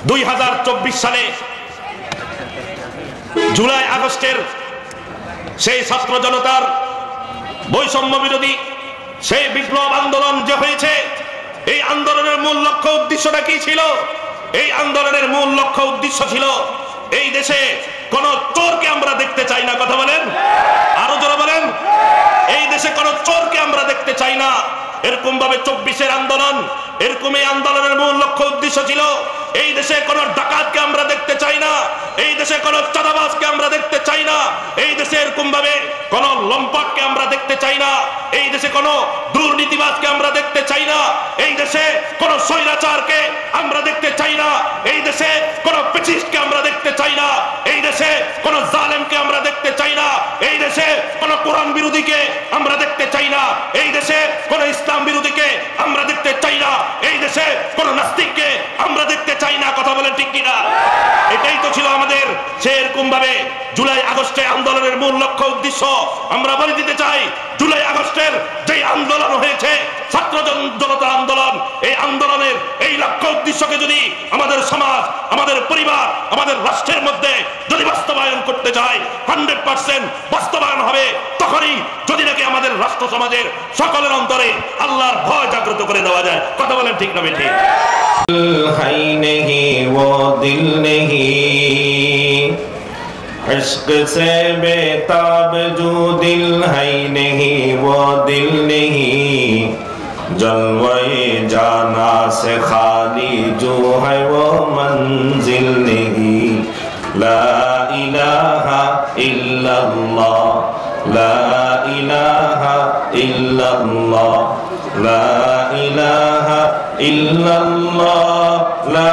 2024 সালে জুলাই আগস্টের সেই ছাত্র জনতার বৈষম্য বিরোধী সেই বিপ্লব আন্দোলন যে হয়েছে, এই আন্দোলনের মূল লক্ষ্য উদ্দেশ্যটা কি ছিল? এই আন্দোলনের মূল লক্ষ্য উদ্দেশ্য ছিল এই দেশে কোন চোরকে আমরা দেখতে চাই না। কথা বলেন, আরো জোরে বলেন। এই দেশে কোন চোরকে আমরা দেখতে চাই না। এরকম ভাবে 24-এর আন্দোলন, এরকম এই আন্দোলনের মূল লক্ষ্য উদ্দেশ্য ছিল এই দেশে কোন ডাকাতকে আমরা দেখতে চাই না, এই দেশে কোন চাঁদাবাজকে আমরা দেখতে চাই না, এই দেশে এরকম ভাবে কোন লম্পটকে আমরা দেখতে চাই না, এই দেশে কোন দুর্নীতিবাজকে আমরা দেখতে চাই না, এই দেশে কোন স্বৈরাচারকে আমরা দেখতে চাই না, এই দেশে কোন ফ্যাসিস্টকে আমরা দেখতে চাই না, এই দেশে কোন জালেমকে আমরা দেখতে চাই না, এই দেশে কোন কোরআন বিরোধীকে আমরা দেখতে চাই না, এই দেশে কোন ইসলাম বিরোধীকে আমরা দেখতে চাই না, এই দেশে কোন নাস্তিককে আমরা দেখতে চাই না। কথা বলেন ঠিক কিনা? এটাই তো ছিল আমাদের সেরকম ভাবে জুলাই আগস্টে আন্দোলনের মূল লক্ষ্য উদ্দেশ্য। আমরা বলে দিতে চাই, জুলাই আগস্টের যে আন্দোলন হয়েছে, ছাত্র জনতার আন্দোলন, এই আন্দোলনের এই লক্ষ্য উদ্দেশ্যকে যদি আমাদের সমাজ, আমাদের পরিবার, আমাদের রাষ্ট্রের মধ্যে যদি বাস্তবায়ন করতে চাই, 100% বাস্তবায়ন হবে তখনই যদি নাকি আমাদের রাষ্ট্র সমাজের সকলের অন্তরে আল্লাহর ভয় জাগ্রত করে দেওয়া যায়। কথা বলেন ঠিক না ঠিক? है नहीं वो दिल नहीं, इश्क से बेताब जो दिल है नहीं वो दिल नहीं, जलवे जाना से खाली जो है वो मंजिल नहीं। ला इलाहा इल्लल्लाह, ला इलाहा इल्लल्लाह, ला इलाहा इल्लल्लाह, ला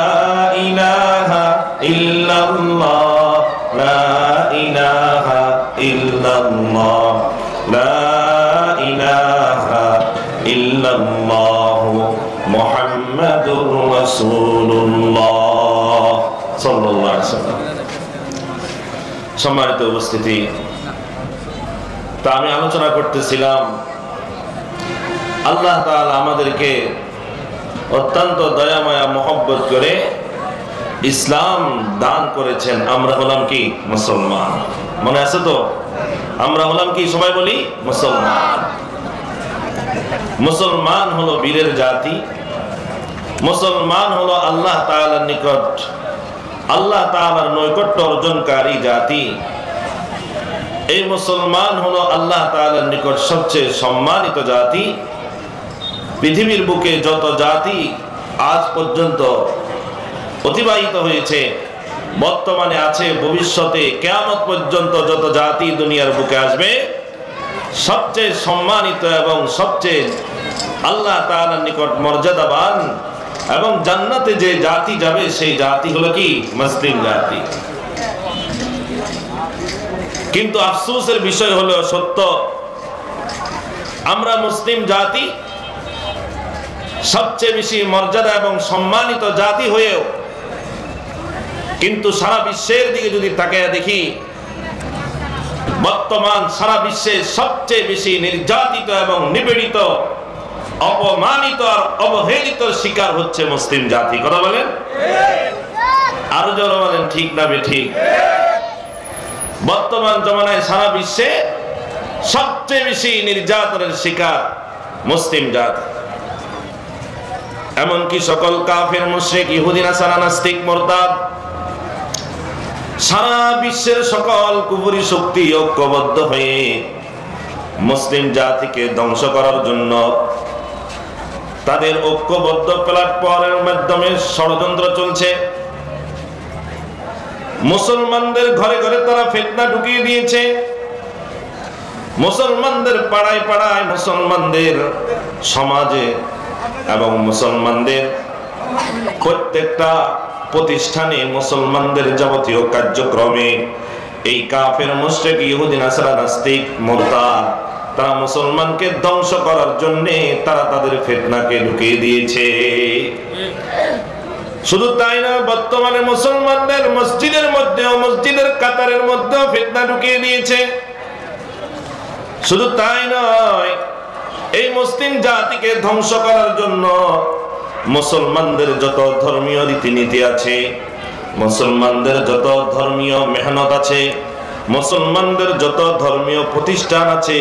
इलाहा इल्लल्लाह, ला इलाहा इल्लल्लाह, ला इलाहा इल्लल्लाह, मुहम्मदुर রাসূলুল্লাহ সাল্লাল্লাহু আলাইহি ওয়াসাল্লাম। সম্মানিত উপস্থিতি, তা আমি আলোচনা করতেছিলাম আল্লাহ তাআলা আমাদেরকে অত্যন্ত দয়াময় মহব্বত করে ইসলাম দান করেছেন। আমরা হলাম কি? মুসলমান। মনে আছে তো? আমরা হলাম কি? সবাই বলি মুসলমান। মুসলমান হলো বীরের জাতি, মুসলমান হলো আল্লাহ তাআলার নিকট, আল্লাহ তাআলার নৈকট্য অর্জনকারী জাতি। এই মুসলমান হলো আল্লাহ তাআলার নিকট সবচেয়ে সম্মানিত জাতি। পৃথিবীর বুকে যত জাতি আজ পর্যন্ত অতিবাহিত হয়েছে, বর্তমানে আছে, ভবিষ্যতে কিয়ামত পর্যন্ত যত জাতি দুনিয়ার বুকে আসবে, সবচেয়ে সম্মানিত এবং সবচেয়ে আল্লাহ তাআলার নিকট মর্যাদাবান এবং জান্নাতে যে জাতি যাবে সেই জাতি হলো কি? মুসলিম জাতি। কিন্তু আফসোসের বিষয় হলো সত্য, আমরা মুসলিম জাতি সবচেয়ে বেশি মর্যাদা এবং সম্মানিত জাতি হয়েও কিন্তু সারা বিশ্বের দিকে যদি তাকিয়ে দেখি, বর্তমান সারা বিশ্বে সবচেয়ে বেশি নির্যাতিত এবং নিপীড়িত, অপমানিত আর অবহেলিত শিকার হচ্ছে মুসলিম জাতি। কথা বলেন, আরো জোরে বলেন ঠিক না বেঠিক? বর্তমান জমানায় সারা বিশ্বে সবচেয়ে বেশি নির্যাতনের শিকার মুসলিম জাতি। এমনকি সকল কাফের, মুশরিক, ইহুদি, নাসারা, নাস্তিক, মুরতাদ, সারা বিশ্বের সকল কুফরি শক্তি ঐক্যবদ্ধ হয়ে মুসলিম জাতিকে ধ্বংস করার জন্য তাদের ঐক্যবদ্ধ প্ল্যাটফর্মের মাধ্যমে ষড়যন্ত্র চলছে। মুসলমানদের ঘরে ঘরে তারা ফিতনা ঢুকিয়ে দিয়েছে, মুসলমানদের পাড়ায় পাড়ায়, মুসলমানদের সমাজে এবং মুসলমানদের প্রত্যেকটা প্রতিষ্ঠানে, মুসলমানদের যাবতীয় কার্যক্রমে এই কাফের, মুশরিক, ইহুদি, নাসারা, নাস্তিক, মুরতাদ তারা মুসলমানকে ধ্বংস করার জন্য তারা তাদের ফিতনাকে ঢুকিয়ে দিয়েছে। শুধু তাই না, বর্তমানে মুসলমানদের মসজিদের মধ্যেও, মসজিদের কাতারের মধ্যেও ফিতনা ঢুকিয়ে দিয়েছে। শুধু তাই নয়, এই মুসলিম জাতিকে ধ্বংস করার জন্য মুসলমানদের যত ধর্মীয় রীতিনীতি আছে, মুসলমানদের যত ধর্মীয় মেহনত আছে, মুসলমানদের যত ধর্মীয় প্রতিষ্ঠান আছে,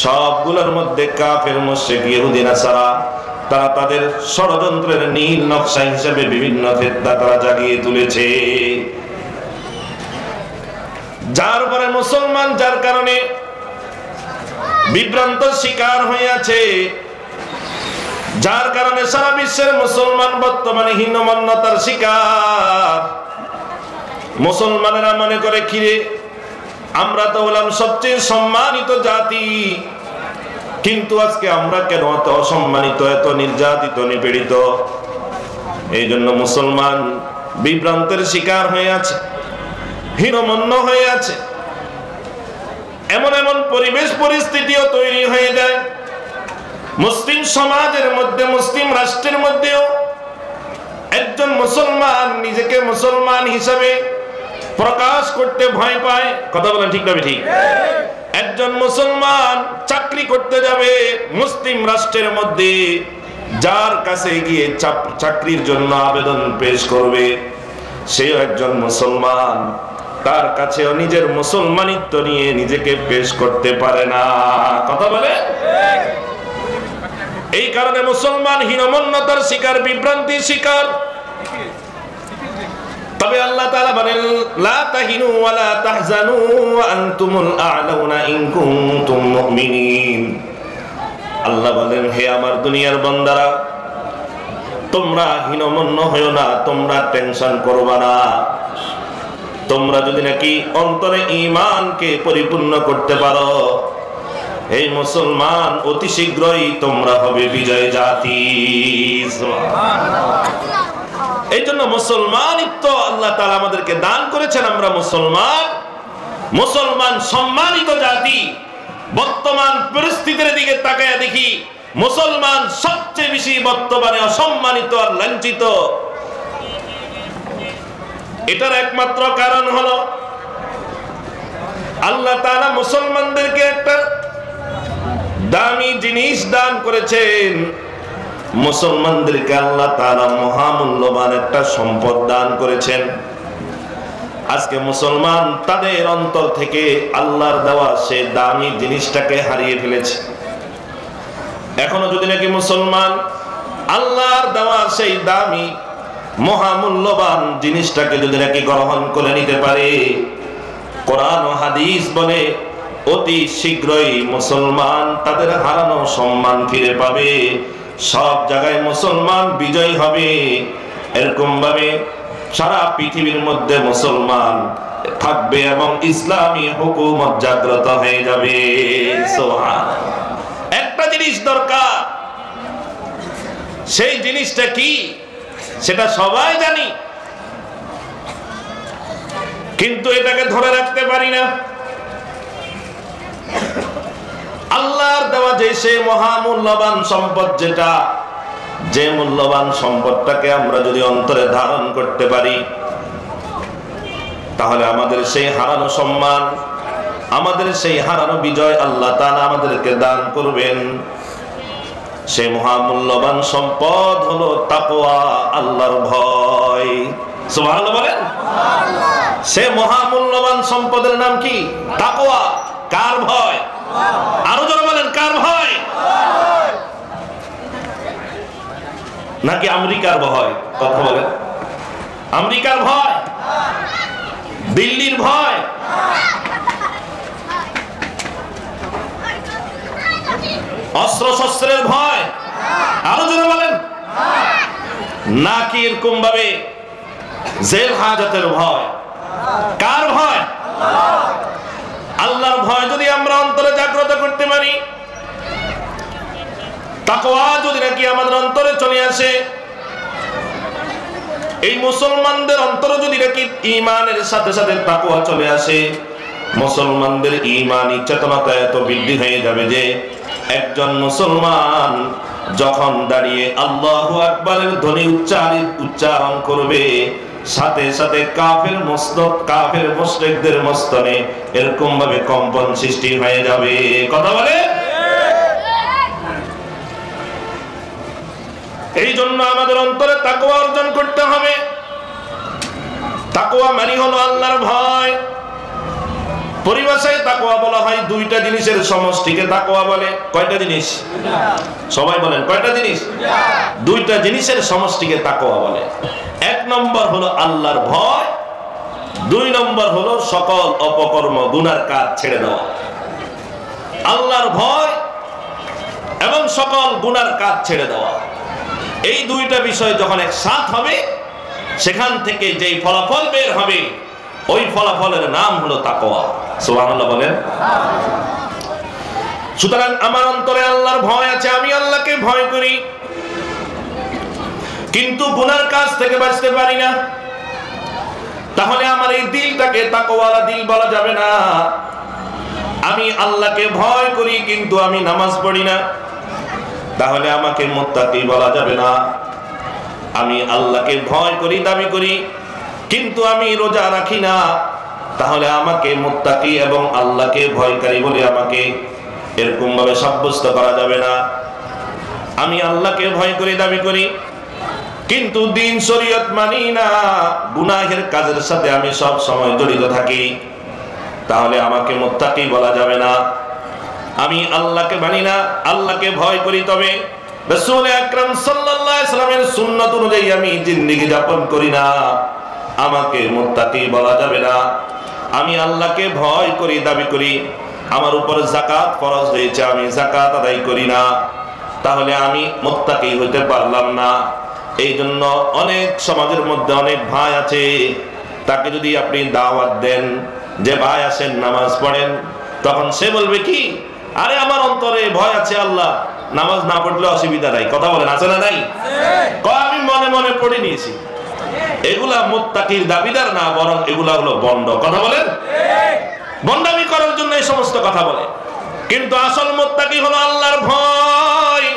সবগুলোর মধ্যে কাফের মুশরিক ইহুদি নাসারা তারা তাদের ষড়যন্ত্রের নীল নকশা হিসেবে বিভিন্ন ফিতনা তারা জাগিয়ে তুলেছে। যার পরে মুসলমান যার কারণে বিভ্রান্ত শিকার হয়ে আছে, যার কারণে সারা বিশ্বের মুসলমান বর্তমানে হীনমন্যতার শিকার। মুসলমানেরা মনে করে কিরে আমরা তো হলাম সবচেয়ে সম্মানিত জাতি, কিন্তু আজকে আমরা কেন এত অসম্মানিত, এত নির্যাতিত, নিপীড়িত? এই জন্য মুসলমান বিভ্রান্তের শিকার হয়ে আছে, হীনমন্য হয়ে আছে। এমন এমন পরিবেশ পরিস্থিতিও তৈরি হয়ে যায় মুসলিম সমাজের মধ্যে, মুসলিম রাষ্ট্রের মধ্যেও একজন মুসলমান নিজেকে মুসলমান হিসাবে প্রকাশ করতে ভয় পায়। কথা বলেন ঠিক না ঠিক? একজন মুসলমান চাকরি করতে যাবে মুসলিম রাষ্ট্রের মধ্যে, যার কাছে গিয়ে চাকরির জন্য আবেদন পেশ করবে সেও একজন মুসলমান, তার কাছেও নিজের মুসলমানিত্ব নিয়ে নিজেকে পেশ করতে পারে না। কথা বলে? এই কারণে মুসলমান হীনমন্যতার শিকার, বিভ্রান্তির শিকার। তবে আল্লাহ তাআলা বলেন লা তাহিনু ওয়া লা তাহজানু ওয়া আনতুমুল আ'লাউনা ইন কুনতুম মুমিনিন। আল্লাহ বলেন হে আমার দুনিয়ার বান্দারা, তোমরা হীনমন্য হয়ো না, তোমরা টেনশন করবা না। তোমরা যদি নাকি অন্তরে ঈমানকে পরিপূর্ণ করতে পারো, এই মুসলমান অতি শীঘ্রই তোমরা হবে বিজয় জাতি। এই জন্য মুসলমানিত্ব আল্লাহ তাআলা আমাদেরকে দান করেছেন। আমরা মুসলমান, মুসলমান সম্মানিত জাতি। বর্তমান পরিস্থিতির দিকে তাকায় দেখি মুসলমান সবচেয়ে বেশি বর্তমানে অসম্মানিত আর লাঞ্ছিত। এটার একমাত্র কারণ হলো আল্লাহ তাআলা মুসলমানদেরকে একটা দামি জিনিস দান করেছেন। মুসলমানদেরকে আল্লাহ তাআলা মহামূল্যবান একটা সম্পদ দান করেছেন। আজকে মুসলমান তাদের অন্তর থেকে আল্লাহর দেওয়া সে দামি জিনিসটাকে হারিয়ে ফেলেছে। এখনো যদি নাকি মুসলমান আল্লাহর দেওয়া সেই দামি মহামূল্যবান জিনিসটাকে যদি নাকি গ্রহণ করে নিতে পারে, কোরআন ও হাদিস বলে অতি শীঘ্রই মুসলমান তাদের হারানো সম্মান ফিরে পাবে। সব জায়গায় মুসলমান বিজয় হবে। এরকম ভাবে সারা পৃথিবীর মধ্যে মুসলমান থাকবে এবং ইসলামী হুকুমত জাগ্রত হয়ে যাবে। সুবহানাল্লাহ। একটা জিনিস দরকার, সেই জিনিসটা কি সেটা সবাই জানি, কিন্তু এটাকে ধরে রাখতে পারি না। আল্লাহর দেওয়া যে সে মহামূল্যবান সম্পদ, যেটা যে মূল্যবান সম্পদটাকে আমরা যদি অন্তরে ধারণ করতে পারি, তাহলে আমাদের সেই হারানো সম্মান, আমাদের সেই হারানো বিজয় আল্লাহ তাআলা আমাদেরকে দান করবেন। সেই মহামূল্যবান সম্পদ হলো তাকওয়া, আল্লাহর ভয়। সুবহানাল্লাহ বলেন। সে মহামূল্যবান সম্পদের নাম কি? তাকওয়া। কার ভয়? আরো জোরে বলেন, কার ভয়? নাকি আমেরিকার ভয়? কথা বলেন। আমেরিকার ভয়, দিল্লির ভয়, অস্ত্র শস্ত্রের ভয়? আরো জোরে বলেন। নাকি এরকম ভাবে জেল হাজতের ভয়? কার ভয়? আল্লাহর ভয় যদি আমরা অন্তরে জাগ্রত করতে পারি, তাকওয়া যদি নাকি আমাদের অন্তরে চলে আসে, এই মুসলমানদের অন্তরে যদি নাকি ঈমানের সাথে সাথে তাকওয়া চলে আসে, মুসলমানদের ঈমানী চেতনাটা এত বৃদ্ধি হয়ে যাবে যে একজন মুসলমান যখন দাঁড়িয়ে আল্লাহু আকবারের ধ্বনি উচ্চারণ করবে, সাথে সাথে কাফের মুশরিকদের মস্তনে এরকম ভাবে কম্পন সৃষ্টি হয়ে যাবে। কথা বলে। এই জন্য আমাদের অন্তরে তাকওয়া অর্জন করতে হবে। তাকওয়া মানে হলো আল্লাহর ভয়। পরিভাষায় তাকওয়া বলা হয় দুইটা জিনিসের সমষ্টিকে তাকওয়া বলে। কয়টা জিনিস? সবাই বলেন কয়টা জিনিস? দুইটা জিনিসের সমষ্টিকে তাকওয়া বলে। এক নম্বর হলো আল্লাহর ভয়, দুই নম্বর হলো সকল অপকর্ম গুনার কাজ ছেড়ে দেওয়া। আল্লাহর ভয় এবং সকল গুনার কাজ ছেড়ে দেওয়া, এই দুইটা বিষয় যখন একসাথ হবে, সেখান থেকে যেই ফলাফল বের হবে ওই ফলাফলের নাম হলো তাকওয়া। সুবহানাল্লাহ বলেন। সুতরাং আমার অন্তরে আল্লাহর ভয় আছে, আমি আল্লাহকে ভয় করি, কিন্তু গুনার কাজ থেকে বাঁচতে পারি না। তাহলে আমার এই দিলটাকে তাকওয়ালা দিল বলা যাবে না। আমি আল্লাহকে ভয় করি কিন্তু আমি নামাজ পড়ি না, তাহলে আমাকে মুত্তাকি বলা যাবে না। আমি আল্লাহকে ভয় করি, দাবি করি, কিন্তু আমি রোজা রাখি না, তাহলে আমাকে মুত্তাকি এবং আল্লাহকে ভয়কারী বলে আমাকে এরকম ভাবে সাব্যস্ত করা যাবে না। আমি আল্লাহকে ভয় করি, দাবি করি, কিন্তু দিন শরীয়ত মানি না, গুনাহের কাজের সাথে আমি সব সময় জড়িত থাকি, তাহলে আমাকে মুত্তাকি বলা যাবে না। আমি আল্লাহকে মানি না, আল্লাহকে ভয় করি, তবে রাসূল আকরাম সাল্লাল্লাহু আলাইহি ওয়াসাল্লামের সুন্নাত অনুযায়ী আমি জিন্দেগি যাপন করি না, আমাকে মুত্তাকি বলা যাবে না। আমি আল্লাহকে ভয় করি, দাবি করি, আমার উপর যাকাত ফরজ হয়েছে, আমি যাকাত আদায় করি না, তাহলে আমি মুত্তাকি হতে পারলাম না। এই জন্য অনেক সমাজের মধ্যে অনেক ভাই আছে, তাকে যদি আপনি দাওয়াত দেন যে ভাই আসেন নামাজ পড়েন, তখন সে বলবে কি, আরে আমার অন্তরে ভয় আছে আল্লাহ, নামাজ না পড়লে অসুবিধা নাই। কথা বলেন, আছে না নাই? আমি মনে মনে পড়ে নিয়েছি। এগুলা মুত্তাকির দাবিদার না, বরং এগুলা হলো বন্ড। কথা বলেন, বন্ডামি করার জন্য এই সমস্ত কথা বলে। কিন্তু আসল মুত্তাকি হলো আল্লাহর ভয়।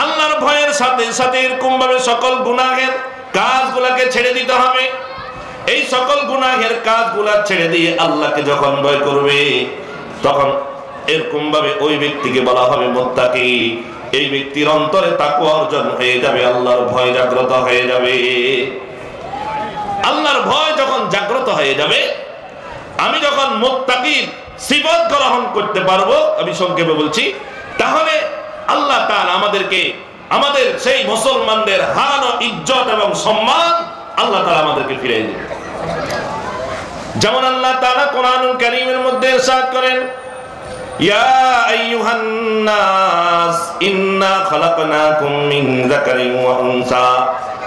আল্লাহর ভয়ের সাথে সাথে এরকম ভাবে সকল গুনাহের কাজগুলাকে ছেড়ে দিতে হবে। এই সকল গুনাহের কাজগুলা ছেড়ে দিয়ে আল্লাহকে যখন ভয় করবে, তখন এরকম ভাবে ওই ব্যক্তিকে বলা হবে মুত্তাকি। এই ব্যক্তির অন্তরে তাকওয়া অর্জন হয়ে যাবে, আল্লাহর ভয় জাগ্রত হয়ে যাবে। আল্লাহর ভয় যখন জাগ্রত হয়ে যাবে, আমি যখন মুত্তাকির সিফত গ্রহণ করতে পারবো, আমি সংক্ষেপে বলছি, তাহলে আল্লাহ তাআলা আমাদেরকে, আমাদের সেই মুসলমানদের হারানো ইজ্জত এবং সম্মান আল্লাহ তাআলা আমাদেরকে ফিরিয়ে দিবেন। যেমন আল্লাহ তাআলা কোরআনুল কারীমের মধ্যে ইরশাদ করেন, ইয়া আইয়ুহান নাস ইন্না খালাকনাকুম মিন যাকারিন ওয়া উনসা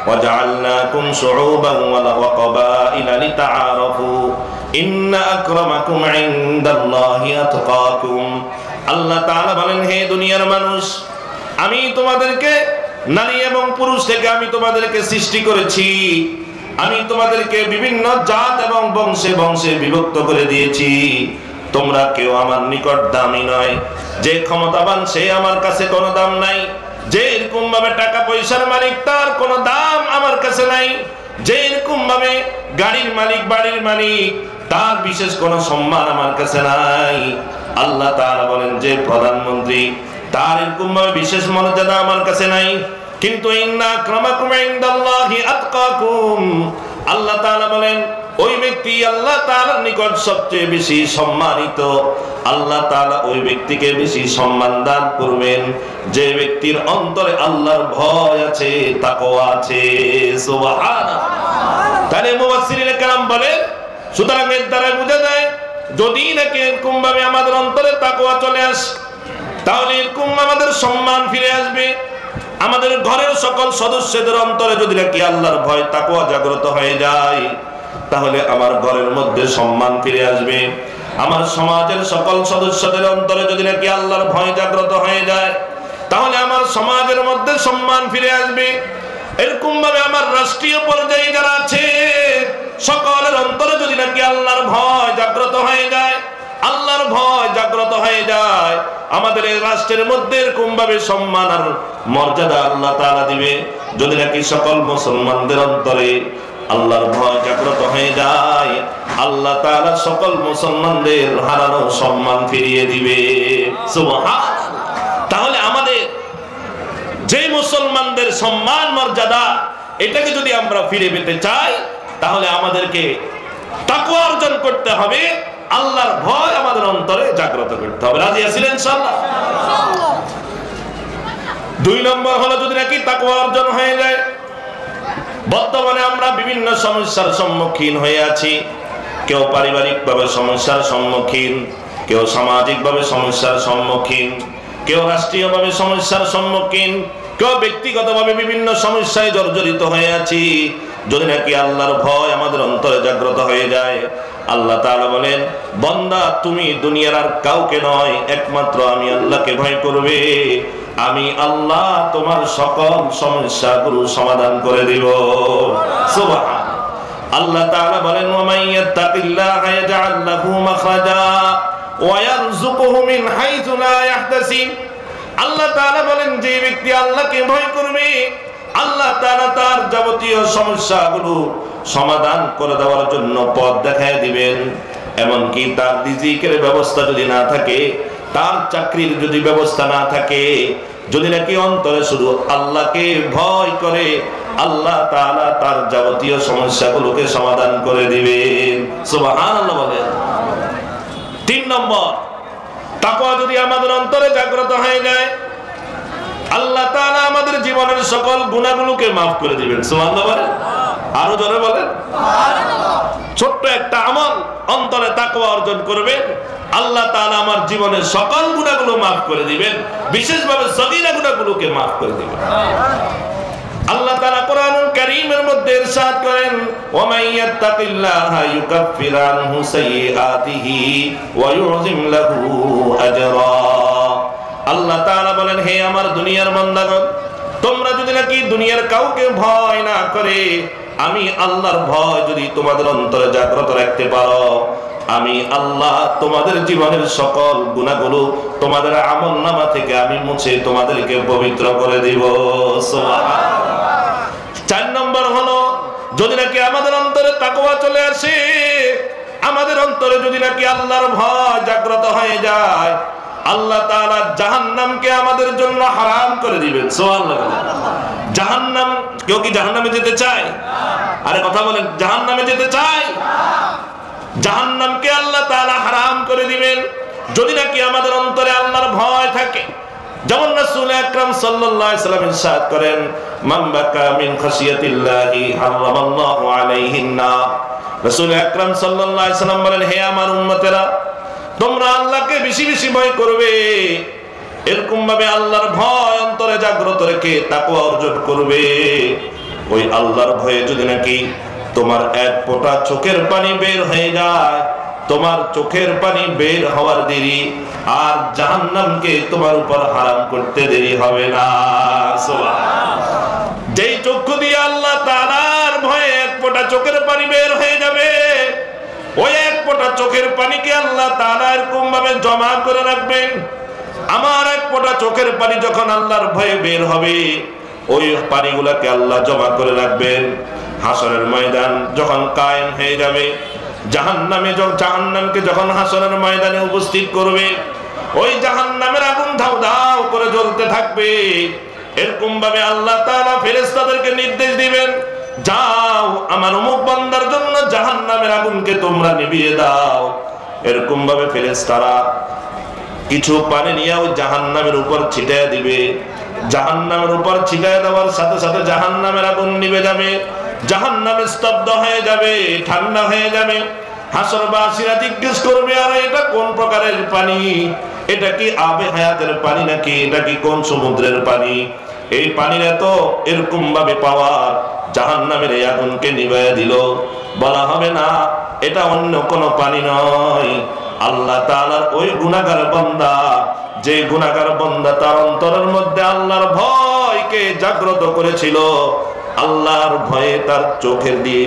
ওয়া জাআলনাকুম শুউবান ওয়া ক্বাবাইলা লিতাআরাফু ইন্না আকরামাকুম ইনদাল্লাহি আতকাকুম। আল্লাহ তাআলা বলেন, হে দুনিয়ার মানুষ, আমি তোমাদেরকে নারী এবং পুরুষ থেকে আমি তোমাদেরকে সৃষ্টি করেছি, আমি তোমাদেরকে বিভিন্ন জাত এবং বংশে বংশে বিভক্ত করে দিয়েছি। তোমরা কেউ আমার নিকট দামি নয়। যে ক্ষমতাবান সে আমার কাছে কোনো দাম নাই, যে এরকম ভাবে টাকা পয়সার মালিক তার কোনো দাম আমার কাছে নাই, যে এরকম ভাবে গাড়ির মালিক, বাড়ির মালিক, তার বিশেষ কোনো সম্মান আমার কাছে নাই। আল্লাহ তাআলা বলেন, যে প্রধানমন্ত্রী, তার এরকম ভাবে বিশেষ মর্যাদা আমার কাছে নাই। কিন্তু ইন্না আক্রামাকুম ইনদাল্লাহি আতকাকুম, আল্লাহ তাআলা বলেন, ওই ব্যক্তি আল্লাহ তাআলার নিকট সবচেয়ে বেশি সম্মানিত। আল্লাহ তাআলা ওই ব্যক্তিকে বেশি সম্মান দান করবেন যে ব্যক্তির অন্তরে আল্লাহর ভয় আছে, তাকওয়া আছে। সুবহানাল্লাহ। তাহলে মুফাসসিরিনে কেরাম বলেন, সুতরাং এর দ্বারা বোঝা যায়, যদি নাকি এরকম ভাবে আমাদের অন্তরে তাকওয়া চলে আসে, তাহলে এরকম আমাদের সম্মান ফিরে আসবে। আমাদের ঘরের সকল সদস্যদের অন্তরে যদি নাকি আল্লাহর ভয়, তাকওয়া জাগ্রত হয়ে যায়, তাহলে আমার ঘরের মধ্যে সম্মান ফিরে আসবে। আমার সমাজের সকল সদস্যদের অন্তরে যদি নাকি আল্লাহর ভয় জাগ্রত হয়ে যায়, তাহলে আমার সমাজের মধ্যে সম্মান ফিরে আসবে। এরকম ভাবে আমার রাষ্ট্রীয় পর্যায়ে যারা আছে, সকলের অন্তরে যদি নাকি আল্লাহর ভয় জাগ্রত হয়ে যায়, আল্লাহর ভয় জাগ্রত হয়ে যায়, আমাদের এই রাষ্ট্রের মধ্যে এরকম ভাবে সম্মান আর মর্যাদা আল্লাহ তাআলা দিবে। যদি নাকি সকল মুসলমানদের অন্তরে আল্লাহর ভয় জাগ্রত হয়ে যায়, আল্লাহ তাআলা সকল মুসলমানদের হারানো সম্মান ফিরিয়ে দিবে। সুবহানাল্লাহ। তাহলে আমাদের যে মুসলমানদের সম্মান মর্যাদা, এটাকে যদি আমরা ফিরে পেতে চাই তাহলে আমাদেরকে তাকওয়া অর্জন করতে হবে, আল্লাহর ভয় আমাদের অন্তরে জাগ্রত করতে হবে। রাজি আছেন ইনশাআল্লাহ? 2 নম্বর হলো যদি নাকি তাকওয়া অর্জন হয়ে যায়, বর্তমানে আমরা বিভিন্ন সমস্যার সম্মুখীন হয়ে আছি। কেউ পারিবারিকভাবে সমস্যার সম্মুখীন, কেউ সামাজিকভাবে সমস্যার সম্মুখীন, কেউ রাষ্ট্রীয়ভাবে সমস্যার সম্মুখীন, কেউ ব্যক্তিগতভাবে বিভিন্ন সমস্যায় জর্জরিত হয়ে আছি। যদি নাকি আল্লাহর ভয় আমাদের অন্তরে জাগ্রত হয়ে যায়, আল্লাহ তাআলা বলেন, বান্দা তুমি দুনিয়ার আর কাউকে নয়, একমাত্র আমি আল্লাহকে ভয় করবে, আমি আল্লাহ তোমার সকল সমস্যাগুলো সমাধান করে দিব। সুবহান। আল্লাহ তাআলা বলেন, ওয়া মান ইয়াত্তাকিল্লাহা ইয়াজআল লাহু মাখরাজা ওয়া ইয়ারযুকুহু মিন হাইথু লা ইয়াহতাসিব। আল্লাহ তাআলা বলেন, যে ব্যক্তি আল্লাহকে ভয় করবে, আল্লাহ তাআলা তার যাবতীয় সমস্যাগুলো সমাধান করে দেওয়ার জন্য পথ দেখায় দিবেন। এমনকি তার রিজিকের ব্যবস্থা যদি না থাকে, তার চাকরির যদি ব্যবস্থা না থাকে, যদি নাকি অন্তরে শুধু আল্লাহকে ভয় করে, আল্লাহ তাআলা তার যাবতীয় সমস্যাগুলোকে সমাধান করে দিবেন। সুবহানাল্লাহ বলেন। 3 নম্বর, তাকওয়া যদি আমাদের অন্তরে জাগ্রত হয়ে যায়, আল্লাহ তাআলা আমাদের জীবনের সকল গুনাহগুলোকে maaf করে দিবেন। সুবহানাল্লাহ বলেন। আরো জোরে বলেন। ছোট্ট একটা আমল, অন্তরে তাকওয়া অর্জন করবেন, আল্লাহ তাআলা আমার জীবনের সকল গুনাহগুলো maaf করে দিবেন, বিশেষভাবে সগীরা গুনাহগুলোকে maaf করে দিবেন। আল্লাহ তাআলা কোরআনুল কারীমের মধ্যে ইরশাদ করেন, ওয়া মান ইয়াত্তাকিল্লাহা ইউকাফির আনহু সাইয়্যাতিহি ওয়া ইউযিম লাহু আজরা। আল্লাহ তাআলা বলেন, হে আমার দুনিয়ার বান্দাগণ, তোমরা যদি নাকি দুনিয়ার কাউকে ভয় না করে, আমি আল্লাহর ভয় যদি তোমাদের অন্তরে জাগ্রত রাখতে পারো, আমি আল্লাহ তোমাদের জীবনের সকল গুনাহগুলো তোমাদের আমলনামা থেকে আমি মুছে তোমাদেরকে পবিত্র করে দিব। সুবহানাল্লাহ। 4 নম্বর হলো, যদি নাকি আমাদের অন্তরে তাকওয়া চলে আসে, আমাদের অন্তরে যদি নাকি আল্লাহর ভয় জাগ্রত হয়ে যায়, আল্লাহ তাআলা জাহান্নামকে আমাদের জন্য হারাম করে দিবেন। সুবহানাল্লাহ। জাহান্নাম, কেউ কি জাহান্নামে যেতে চায়? আরে কথা বলেন, জাহান্নামে যেতে চায়? জাহান্নামকে আল্লাহ তাআলা হারাম করে দিবেন যদি নাকি আমাদের অন্তরে আল্লাহর ভয় থাকে। যেমন রাসূল আকরাম সাল্লাল্লাহু আলাইহি সাল্লাম ইরশাদ করেন, মান বাকা মিন খাশিয়াতিল্লাহি হারামাল্লাহু আলাইহিন নার। রাসূল আকরাম সাল্লাল্লাহু আলাইহি সাল্লাম বলেন, হে আমার উম্মতেরা, তোমরা আল্লাহকে বেশি বেশি ভয় করবে, এরকম ভাবে আল্লাহর ভয় অন্তরে জাগ্রত রেখে তাকওয়া অর্জন করবে। ওই আল্লাহর ভয়ে যদি নাকি তোমার এক ফোঁটা চোখের পানি বের হয়ে যায়, তোমার চোখের পানি বের হওয়ার দেরি আর জাহান্নামকে তোমার উপর হারাম করতে দেরি হবে না। সুবহানাল্লাহ। যেই চক্ষু দিয়ে আল্লাহ তাআলার ভয়ে এক ফোঁটা চোখের পানি বের হয়ে যাবে, ওই এক ফোঁটা চোখের পানিকে আল্লাহ তাআলা এরকম ভাবে জমা করে রাখবেন। আমার এক ফোঁটা চোখের পানি যখন আল্লাহর ভয়ে বের হবে, ওই পানিগুলোকে আল্লাহ জমা করে রাখবেন। হাসরের ময়দান যখন কায়েম হয়ে যাবে, জাহান্নামকে যখন হাসরের ময়দানে উপস্থিত করবে, ওই জাহান্নামের আগুন ধাউ ধাউ করে জ্বলতে থাকবে। এরকম ভাবে আল্লাহ তাআলা ফেরেশতাদেরকে নির্দেশ দিবেন, যাও আমার অমুক বান্দার জন্য জাহান্নামের আগুনকে তোমরা নিভিয়ে দাও। এরকম ভাবে ফেরেশতারা কিছু পানি নিয়ে ওই জাহান্নামের উপর ছিটায় দিবে। জাহান্নামের উপর ছিটায় দেওয়ার সাথে সাথে জাহান্নামের আগুন নিভে যাবে, জাহান্নামে স্তব্ধ হয়ে যাবে, ঠান্ডা হয়ে যাবে। হাসরবাসীরা জিজ্ঞেস করবে, আর এটা কোন প্রকারের পানি? এটা কি আবে হায়াতের পানি নাকি এটা কি কোন সমুদ্রের পানি? এই পানির এত এরকম ভাবে পাওয়ার জাহান্নামের এই আগুনকে নিভাইয়া দিল। বলা হবে না এটা অন্য কোন পানি নয়, আল্লাহ তাআলার ওই গুনাহগার বান্দা, যে গুনাহগার বান্দা তার অন্তরের মধ্যে আল্লাহর ভয়কে জাগ্রত করেছিল, আল্লাহর ভয়ে তার চোখের দিয়ে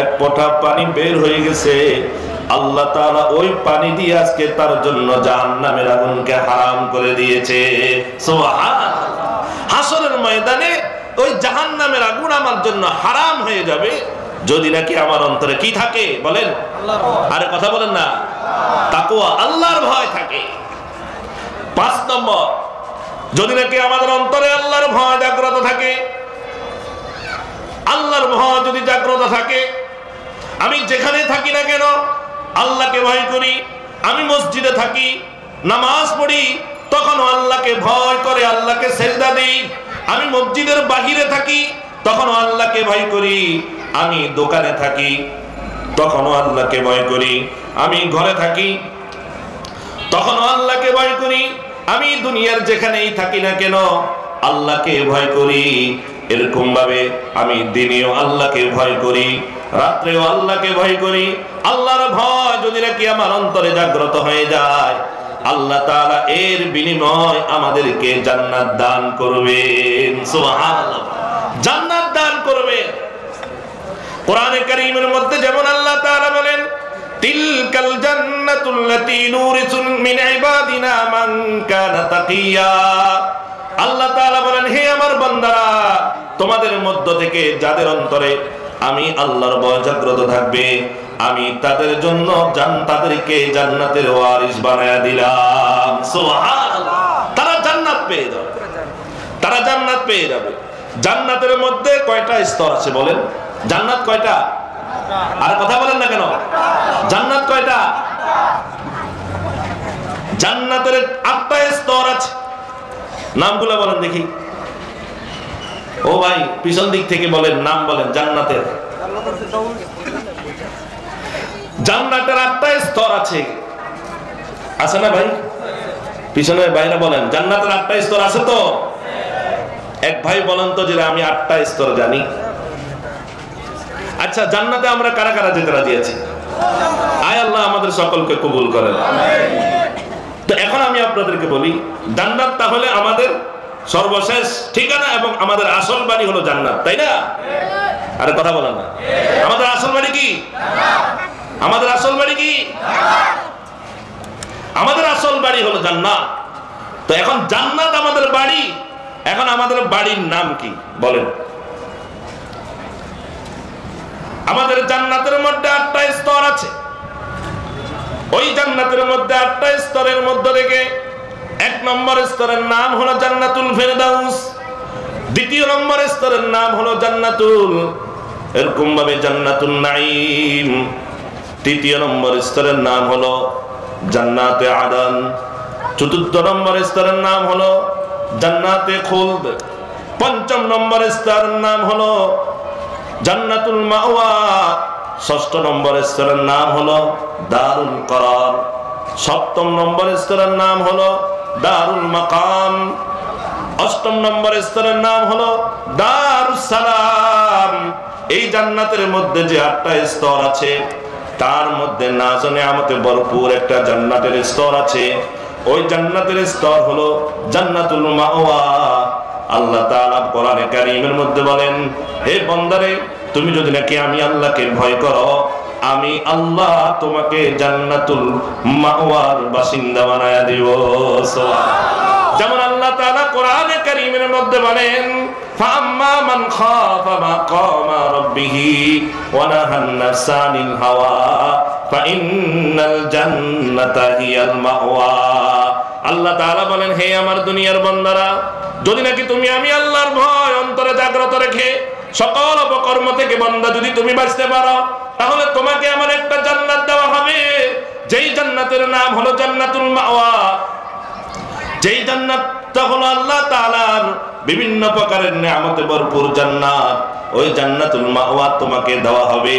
এক ফোঁটা পানি বের হয়ে গেছে, আল্লাহ তাআলা ওই পানি দিয়ে আজকে তার জন্য জাহান্নামের আগুনকে হারাম করে দিয়েছে। সুবহানাল্লাহ। হাসরের ময়দানে ওই জাহান্নামের আগুন আমার জন্য হারাম হয়ে যাবে যদি নাকি আমার অন্তরে কি থাকে বলেন? আল্লাহর ভয়। আরে কথা বলেন না, তাকওয়া, আল্লাহর ভয় থাকে। 5 নম্বর, যদি নাকি আমাদের অন্তরে আল্লাহর ভয় জাগ্রত থাকে, আল্লাহর ভয় যদি জাগ্রত থাকে, আমি যেখানে থাকি না কেন আল্লাহকে ভয় করি। আমি মসজিদে থাকি, নামাজ পড়ি, তখনও আল্লাহকে ভয় করে আল্লাহকে সেজদা দেই। আমি মসজিদের বাহিরে থাকি, তখনও আল্লাহকে ভয় করি। আমি দোকানে থাকি, তখনও আল্লাহকে ভয় করি। আমি ঘরে থাকি, তখনও আল্লাহকে ভয় করি। আমি দুনিয়ার যেখানেই থাকি না কেন আল্লাহকে ভয় করি। এরকম ভাবে আমি দিনেও আল্লাহকে ভয় করি, রাত্রেও আল্লাহকে ভয় করি। আল্লাহর ভয় যদি নাকি আমার অন্তরে জাগ্রত হয়ে যায়, আল্লাহ তাআলা এর বিনিময় আমাদেরকে জান্নাত দান করবেন। সুবহানাল্লাহ, জান্নাত দান করবেন। কোরআনে কারীমের মধ্যে যেমন আল্লাহ তাআলা বলেন, তিলকাল জান্নাতুল্লাতী নুরিসু মিন ইবাদিনা মান কানা তাকিয়া। আল্লাহ তাআলা বলেন, হে আমার বান্দারা, তোমাদের মধ্য থেকে যাদের অন্তরে আমি আল্লাহর ভয় জাগ্রত থাকবে, আমি তাদের জন্য তাদেরকে জান্নাতের ওয়ারিস বানায়া দিলাম। সুবহানাল্লাহ, তারা জান্নাত পেয়ে যাবে, তারা জান্নাত পেয়ে যাবে। জান্নাতের মধ্যে কয়টা স্তর আছে বলেন? জান্নাত কয়টা? আর কথা বলেন না কেন? জান্নাত কয়টা? জান্নাতের 8টা স্তর আছে। নামগুলো বলেন দেখি। ও ভাই, পিছন দিক থেকে বলেন, নাম বলেন জান্নাতের। জান্নাতের 8টা স্তর আছে, আছে না ভাই? পিছনে ভাইরা বলেন, জান্নাতের 8টা স্তর আছে তো? এক ভাই বলেন তো যে আমি 8টা স্তর জানি। আচ্ছা, জান্নাতে আমরা কারা কারা যেতে রাজি আছি? আয় আল্লাহ আমাদের সকলকে কবুল করেন। তো এখন আমি আপনাদেরকে বলি, জান্নাত তাহলে আমাদের সর্বশেষ ঠিকানা এবং আমাদের আসল বাড়ি হলো জান্নাত, তাই না? আরে কথা বলেন না। আমাদের আসল বাড়ি কি? আমাদের আসল বাড়ি কি? আমাদের আসল বাড়ি হলো জান্নাত। তো এখন জান্নাত আমাদের বাড়ি, এখন আমাদের বাড়ির নাম কি বলেন? আমাদের জান্নাতের মধ্যে 8টা স্তর আছে। ওই জান্নাতের মধ্যে 8টা স্তরের মধ্যে থেকে 1 নম্বর স্তরের নাম হলো জান্নাতুল ফেরদাউস, 2য় নম্বর স্তরের নাম হলো জান্নাতুল, এরকম ভাবে জান্নাতুন নাঈম, 3য় নম্বর স্তরের নাম হলো জান্নাতে আদন, 4র্থ নম্বর স্তরের নাম হলো জান্নাতে খুলদ, 5ম নম্বর স্তরের নাম হলো জান্নাতুল মাওয়া, 6ষ্ঠ নম্বর স্তরের নাম হলো দারুল করার, 7ম নম্বর স্তরের নাম হলো দারুল মাকাম, 8ম নম্বর স্তরের নাম হলো দারুস সালাম। এই জান্নাতের মধ্যে যে 8টা স্তর আছে, তার মধ্যে নাজ ও নিয়ামতে ভরপুর একটা জান্নাতের স্তর আছে। ওই জান্নাতের স্তর হলো জান্নাতুল মাওয়া। আল্লাহ তাআলা কোরআনে কারীমের মধ্যে বলেন, হে বান্দারে, তুমি যদি নাকি আমি আল্লাহকে ভয় করো, আমি আল্লাহ তোমাকে জান্নাতুল মাওয়ার বাসিন্দা বানায়া দিব। সুবহানাল্লাহ। যেমন আল্লাহ তাআলা কোরআনে কারীমের মধ্যে বলেন, ফাআম্মা মান খাফা মাকামা রাব্বিহি ওয়া নাহান নাফসা আনিল হাওয়া ফাইন্নাল জান্নাতা হিয়াল মাওয়া। আল্লাহ তাআলা বলেন, হে আমার দুনিয়ার বান্দারা, যদি নাকি তুমি আমি আল্লাহর ভয় অন্তরে জাগ্রত রেখে সকল অপকর্ম থেকে বান্দা যদি তুমি বাঁচতে পারো, তাহলে তোমাকে আমার একটা জান্নাত দেওয়া হবে, যেই জান্নাতের নাম হলো জান্নাতুল মাওয়া। যেই জান্নাতটা হলো আল্লাহ তাআলার বিভিন্ন প্রকারের নিয়ামতে ভরপুর জান্নাত। ওই জান্নাতুল মাওয়া তোমাকে দেওয়া হবে।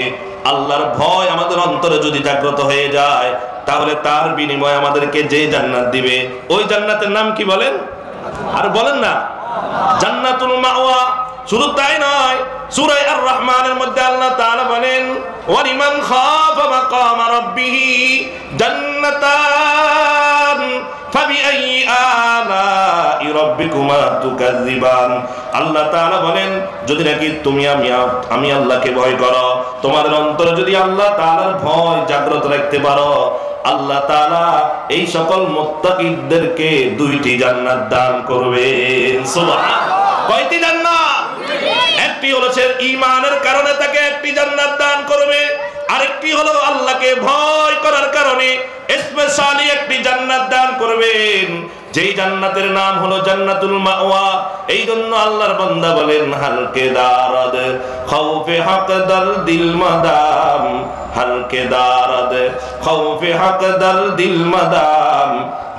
আল্লাহর ভয় আমাদের অন্তরে যদি জাগ্রত হয়ে যায়, তাহলে তার বিনিময়ে আমাদেরকে যে জান্নাত দিবে, ওই জান্নাতের নাম কি বলেন? আর বলেন না, জান্নাতুল মাওয়া। শুধু তাই নয়, সূরা আর রহমানের মধ্যে আল্লাহ তাআলা বলেন, ওয়া লিমান খাফা মাকামা রাব্বিহি জান্নাতান ফাবিআইয়ি আলাই রাব্বিকুমা তুকাযযিবান। আল্লাহ তাআলা বলেন, যদি নাকি তুমি আমি আল্লাহকে ভয় করো, তোমাদের অন্তরে যদি আল্লাহ তাআলার ভয় জাগ্রত রাখতে পারো, আল্লাহ তাআলা এই সকল মুত্তাকিদেরকে 2টি জান্নাত দান করবেন। সুবহানাল্লাহ। কয়টি জান্নাত? একটি হলো সে ঈমানের কারণে তাকে একটি জান্নাত দান করবে, আরেকটি হলো আল্লাহকে ভয় করার কারণে স্পেশালি একটি জান্নাত দান করবেন। যেই জান্নাতের নাম হলো জান্নাতুল মাওয়া। এই জন্য আল্লাহর বান্দা বলেন হালকে দারদ খাউফে হক দর দিল মাদাম, হালকে দারদ খাউফে হক দর দিল মাদাম,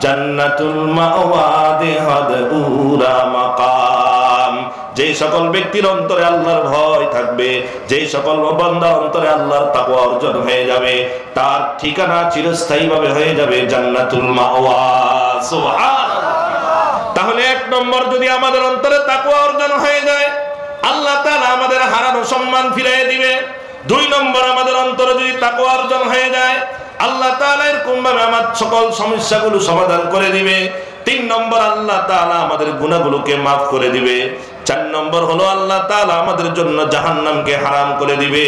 জান্নাতুল মাওয়া দেহদ উরা মাকাম। যে সকল ব্যক্তির অন্তরে আল্লাহর ভয় থাকবে, যে সকল বান্দার অন্তরে আল্লাহর তাকওয়া অর্জন হয়ে যাবে, তার ঠিকানা চিরস্থায়ীভাবে হয়ে যাবে জান্নাতুল মাওয়া। সুবহানাল্লাহ। তাহলে এক নম্বর, যদি আমাদের অন্তরে তাকওয়া অর্জন হয়ে যায়, আল্লাহ তাআলা আমাদের হারানো সম্মান ফিরিয়ে দিবে। দুই নম্বর, আমাদের অন্তরে যদি তাকওয়া অর্জন হয়ে যায়, আল্লাহ তাআলা এরকম ভাবে আমার সকল সমস্যাগুলো সমাধান করে দিবে। তিন নম্বর, আল্লাহ তাআলা আমাদের গুনাহগুলোকে মাফ করে দিবে। চার নম্বর হলো আল্লাহ তাআলা আমাদের জন্য জাহান্নামকে হারাম করে দিবে।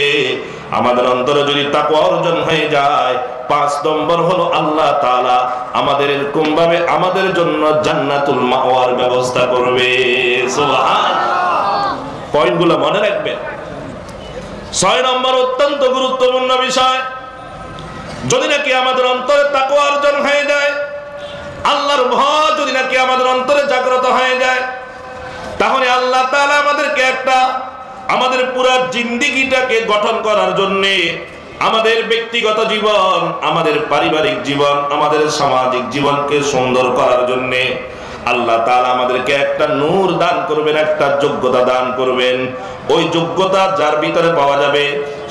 আমাদের অন্তরে যদি তাকওয়া অর্জন হয়ে যায়, পাঁচ নম্বর হলো আল্লাহ তাআলা আমাদের এরকম ভাবে আমাদের জন্য জান্নাতুল মাওয়ার ব্যবস্থা করবে। সুবহানাল্লাহ। পয়েন্টগুলো মনে রাখবেন। 6 নম্বর অত্যন্ত গুরুত্বপূর্ণ বিষয়, যদি নাকি আমাদের অন্তরে তাকওয়া অর্জন হয়ে যায়, আল্লাহর ভয় যদি নাকি আমাদের অন্তরে জাগ্রত হয়ে যায়, তাহলে আল্লাহ তাআলা আমাদেরকে আমাদের পুরো জিন্দেগিটাকে গঠন করার জন্য, আমাদের ব্যক্তিগত জীবন, আমাদের পারিবারিক জীবন, আমাদের সামাজিক জীবনকে সুন্দর করার জন্য আল্লাহ তাআলা আমাদেরকে একটা নূর দান করবেন, একটা যোগ্যতা দান করবেন। ওই যোগ্যতা যার ভিতরে পাওয়া যাবে,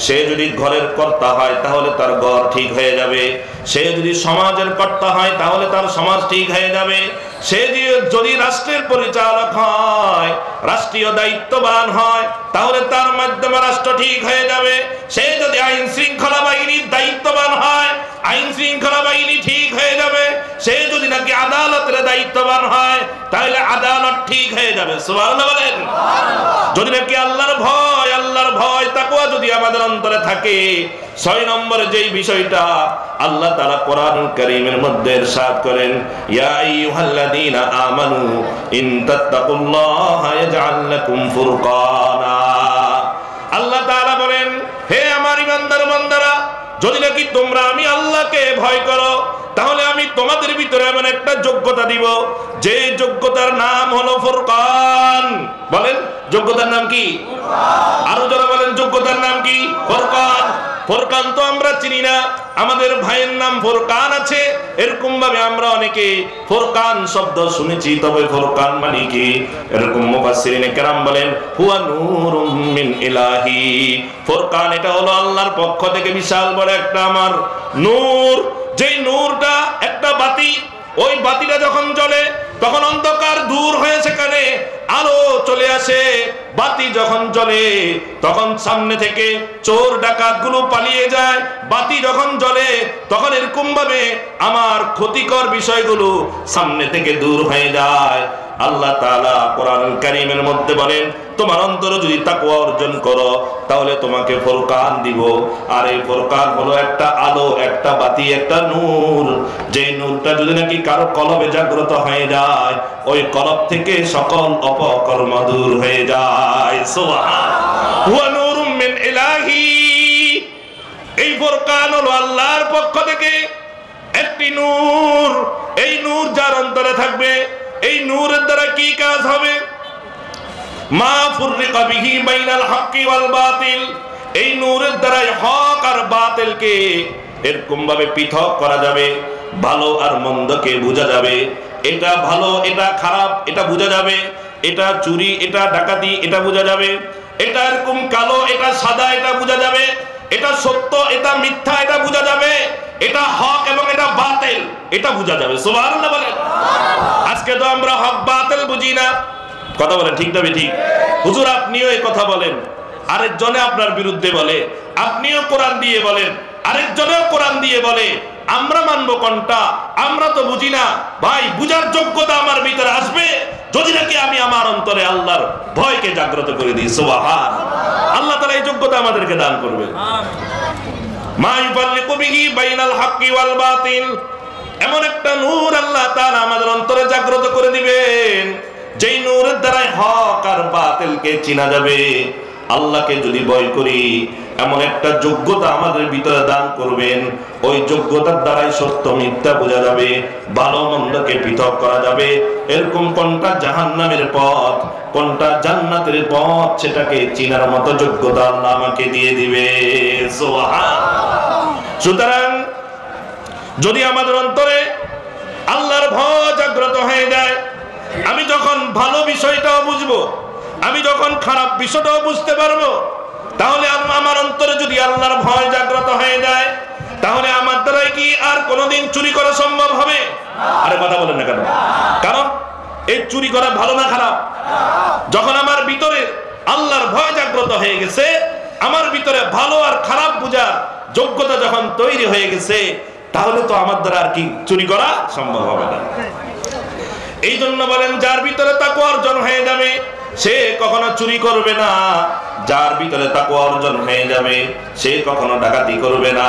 সে যদি ঘরের কর্তা হয় তাহলে তার ঘর ঠিক হয়ে যাবে, সে যদি সমাজের কর্তা হয় তাহলে তার সমাজ ঠিক হয়ে যাবে, সে যদি রাষ্ট্রের পরিচালক হয়, রাষ্ট্রীয় দায়িত্ববান হয়, তাহলে তার মাধ্যমে রাষ্ট্র ঠিক হয়ে যাবে, সে যদি আইন শৃঙ্খলা বাহিনীর দায়িত্ববান হয়, আইন শৃঙ্খলা বাহিনী ঠিক হয়ে যাবে, সে যদি নাকি আদালতের দায়িত্ববান হয়, তাহলে আদালত ঠিক হয়ে যাবে। সুবহানাল্লাহ বলেন। যদি নাকি আল্লাহর ভয় তাকওয়া যদি আমাদের অন্তরে থাকে, 6 নম্বরে যেই বিষয়টা আল্লাহ তাআলা কোরআনুল কারীমের মধ্যে ইরশাদ করেন, ইয়া আইয়ুহাল্লাযীনা আমানু ইন তাত্তাকুল্লাহা ইয়াজআল লাকুম ফুরকানা। আল্লাহ তাআলা বলেন, হে আমার ঈমানদার বান্দারা, যদি নাকি তোমরা আমি আল্লাহকে ভয় করো, তাহলে আমি তোমাদের ভিতরে এমন একটা যোগ্যতা দিব, যে যোগ্যতার নাম হলো ফুরকান। বলেন, যোগ্যতার নাম কি? আরো যারা বলেন, যোগ্যতার নাম কি? ফুরকান। ফুরকান তো আমরা চিনি না, আমাদের ভাইয়ের নাম ফুরকান আছে, এরকম ভাবে আমরা অনেকে ফুরকান শব্দ শুনেছি, তবে ফুরকান মানে কি? এরকম মুফাসসিরিনে কেরাম বলেন, হুয়া নূরুম মিন ইলাহি। ফুরকান এটা হলো আল্লাহর পক্ষ থেকে বিশাল বড় একটা আমার নূর, যেই নূরটা একটা বাতি, ওই বাতিটা যখন জ্বলে তখন অন্ধকার দূর হয়ে সেখানে আলো চলে আসে। বাতি যখন জ্বলে তখন সামনে থেকে চোর ডাকাত গুলো পালিয়ে যায়। বাতি যখন জ্বলে তখন এরকম ভাবে আমার ক্ষতিকর বিষয়গুলো সামনে থেকে দূর হয়ে যায়। আল্লাহ তাআলা কোরআনুল কারীমের মধ্যে বলেন, তোমার অন্তরে যদি তাকওয়া অর্জন করো, তাহলে তোমাকে ফুরকান দিব। আর এই ফুরকান হলো একটা আলো, একটা বাতি, একটা নূর, যেই নূরটা যদি নাকি কারো কলবে জাগ্রত হয়ে যায়, ওই কলব থেকে সকল অপকর্ম দূর হয়ে যায়। সুবহানাল্লাহ। হুয়া নূরুম মিন ইলাহি। এই ফুরকান হলো আল্লাহর পক্ষ থেকে একটি নূর। এই নূর যার অন্তরে থাকবে, এই নূরের দ্বারা কি কাজ হবে? মা ফুররিকা বিহি বাইনাল হক্কি ওয়াল বাতিল। এই নূরের দ্বারা হক আর বাতিলকে এরকম ভাবে পৃথক করা যাবে, ভালো আর মন্দকে বোঝা যাবে, এটা ভালো এটা খারাপ এটা বোঝা যাবে, এটা চুরি এটা ডাকাতি এটা বোঝা যাবে, এটা এরকম কালো এটা সাদা এটা বোঝা যাবে, এটা সত্য এটা মিথ্যা এটা বোঝা যাবে, এটা হক এবং এটা বাতিল এটা বোঝা যাবে। সুবহানাল্লাহ বলেন। আজকে তো আমরা হক বাতিল বুঝি না। কথা বলেন, ঠিক না ঠিক? হুজুর আপনিও এই কথা বলেন, আরেকজনে আপনার বিরুদ্ধে বলে, আপনিও কোরআন দিয়ে বলেন, আরেকজনেও কোরআন দিয়ে বলে, আমরা মানবো কোনটা? আমরা তো বুঝি না। ভাই, বুঝার যোগ্যতা আমার ভিতরে আসবে যদি নাকি আমি আমার অন্তরে আল্লাহর ভয়কে জাগ্রত করে দিই। সুবহানাল্লাহ। আল্লাহ তাআলা এই যোগ্যতা আমাদেরকে দান করবে। মা ইউফাররিকু বিহি বাইনাল হক্কি ওয়াল বাতিল। এমন একটা নূর আল্লাহ তাআলা আমাদের অন্তরে জাগ্রত করে দিবেন, যেই নূরের দ্বারা হক আর বাতিলকে চিনা যাবে। আল্লাহকে যদি ভয় করি, এমন একটা যোগ্যতা আমাদের ভিতরে দান করবেন, ওই যোগ্যতার দ্বারাই সত্য মিথ্যা বোঝা যাবে, ভালো মন্দকে পৃথক করা যাবে। এরকম কোনটা জাহান্নামের পথ, কোনটা জান্নাতের পথ, সেটাকে চিনার মতো যোগ্যতা আল্লাহ আমাকে দিয়ে দিবে। সুতরাং যদি আমাদের অন্তরে আল্লাহর ভয় জাগ্রত হয়ে যায়, আমি যখন ভালো বিষয়টাও বুঝবো, আমি যখন খারাপ বিষয়টাও বুঝতে পারবো, তাহলে আমার অন্তরে যদি আল্লাহর ভয় জাগ্রত হয়ে যায়, তাহলে আমার দ্বারাই কি আর কোনোদিন চুরি করা সম্ভব হবে? আরে কথা বলেন না কেন? কারণ এই চুরি করা ভালো না খারাপ? যখন আমার ভিতরে আল্লাহর ভয় জাগ্রত হয়ে গেছে, আমার ভিতরে ভালো আর খারাপ বোঝার যোগ্যতা যখন তৈরি হয়ে গেছে, তাহলে তো আমার দ্বারা আর কি চুরি করা সম্ভব হবে না। এই জন্য বলেন, যার ভিতরে তাকওয়া অর্জন হয়ে যাবে সে কখনো চুরি করবে না, যার ভিতরে তাকওয়া অর্জন হয়ে যাবে সে কখনো ডাকাতি করবে না,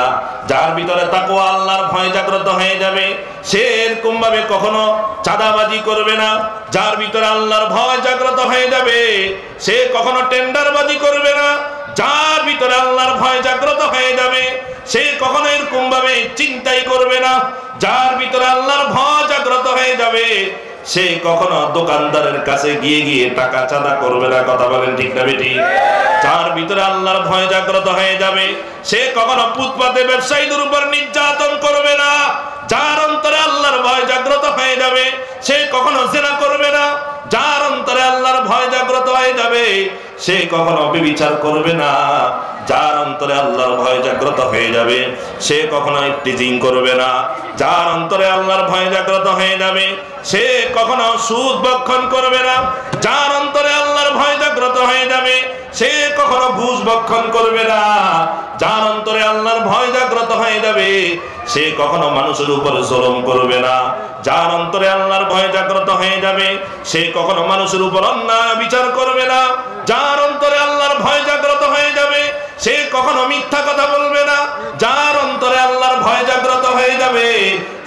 যার ভিতরে তাকওয়া আল্লাহর ভয় জাগ্রত হয়ে যাবে সে এরকম ভাবে কখনো চাঁদাবাজি করবে না, যার ভিতরে আল্লাহর ভয় জাগ্রত হয়ে যাবে সে কখনো টেন্ডারবাজি করবে না, যার ভিতরে আল্লাহর ভয় জাগ্রত হয়ে যাবে সে কখনো এরকম ভাবে চিন্তাই করবে না, যার ভিতরে আল্লাহর ভয় জাগ্রত হয়ে যাবে সে কখনো দোকানদারের কাছে গিয়ে গিয়ে টাকা চাঁদা করবে না। কথা বলেন ঠিক না বেটি? যার ভিতরে আল্লাহর ভয় জাগ্রত হয়ে যাবে সে কখনো ফুটপাতে ব্যবসায়ীদের উপর নির্যাতন করবে না, যার অন্তরে আল্লাহর ভয় জাগ্রত হয়ে যাবে সে কখনো জিনা করবে না, যার অন্তরে আল্লাহর ভয় জাগ্রত হয়ে যাবে সে কখনো ব্যভিচার করবে না, যার অন্তরে আল্লাহর ভয় জাগ্রত হয়ে যাবে সে কখনো টিজিং করবে না, যার অন্তরে আল্লাহর ভয় জাগ্রত হয়ে যাবে সে কখনো সুদ ভক্ষণ করবে না, যার অন্তরে আল্লাহর ভয় জাগ্রত হয়ে যাবে সে কখনো ঘুষ ভক্ষণ করবে না, যার অন্তরে আল্লাহর ভয় জাগ্রত হয়ে যাবে সে কখনো মানুষের উপরে জুলুম করবে না, যার অন্তরে আল্লাহর ভয় জাগ্রত হয়ে যাবে সে কখনো মানুষের উপর অন্যায় বিচার করবে না, যার অন্তরে আল্লাহর ভয় জাগ্রত হয়ে যাবে সে কখনো মিথ্যা কথা বলবে না, যার অন্তরে আল্লাহর ভয় জাগ্রত হয়ে যাবে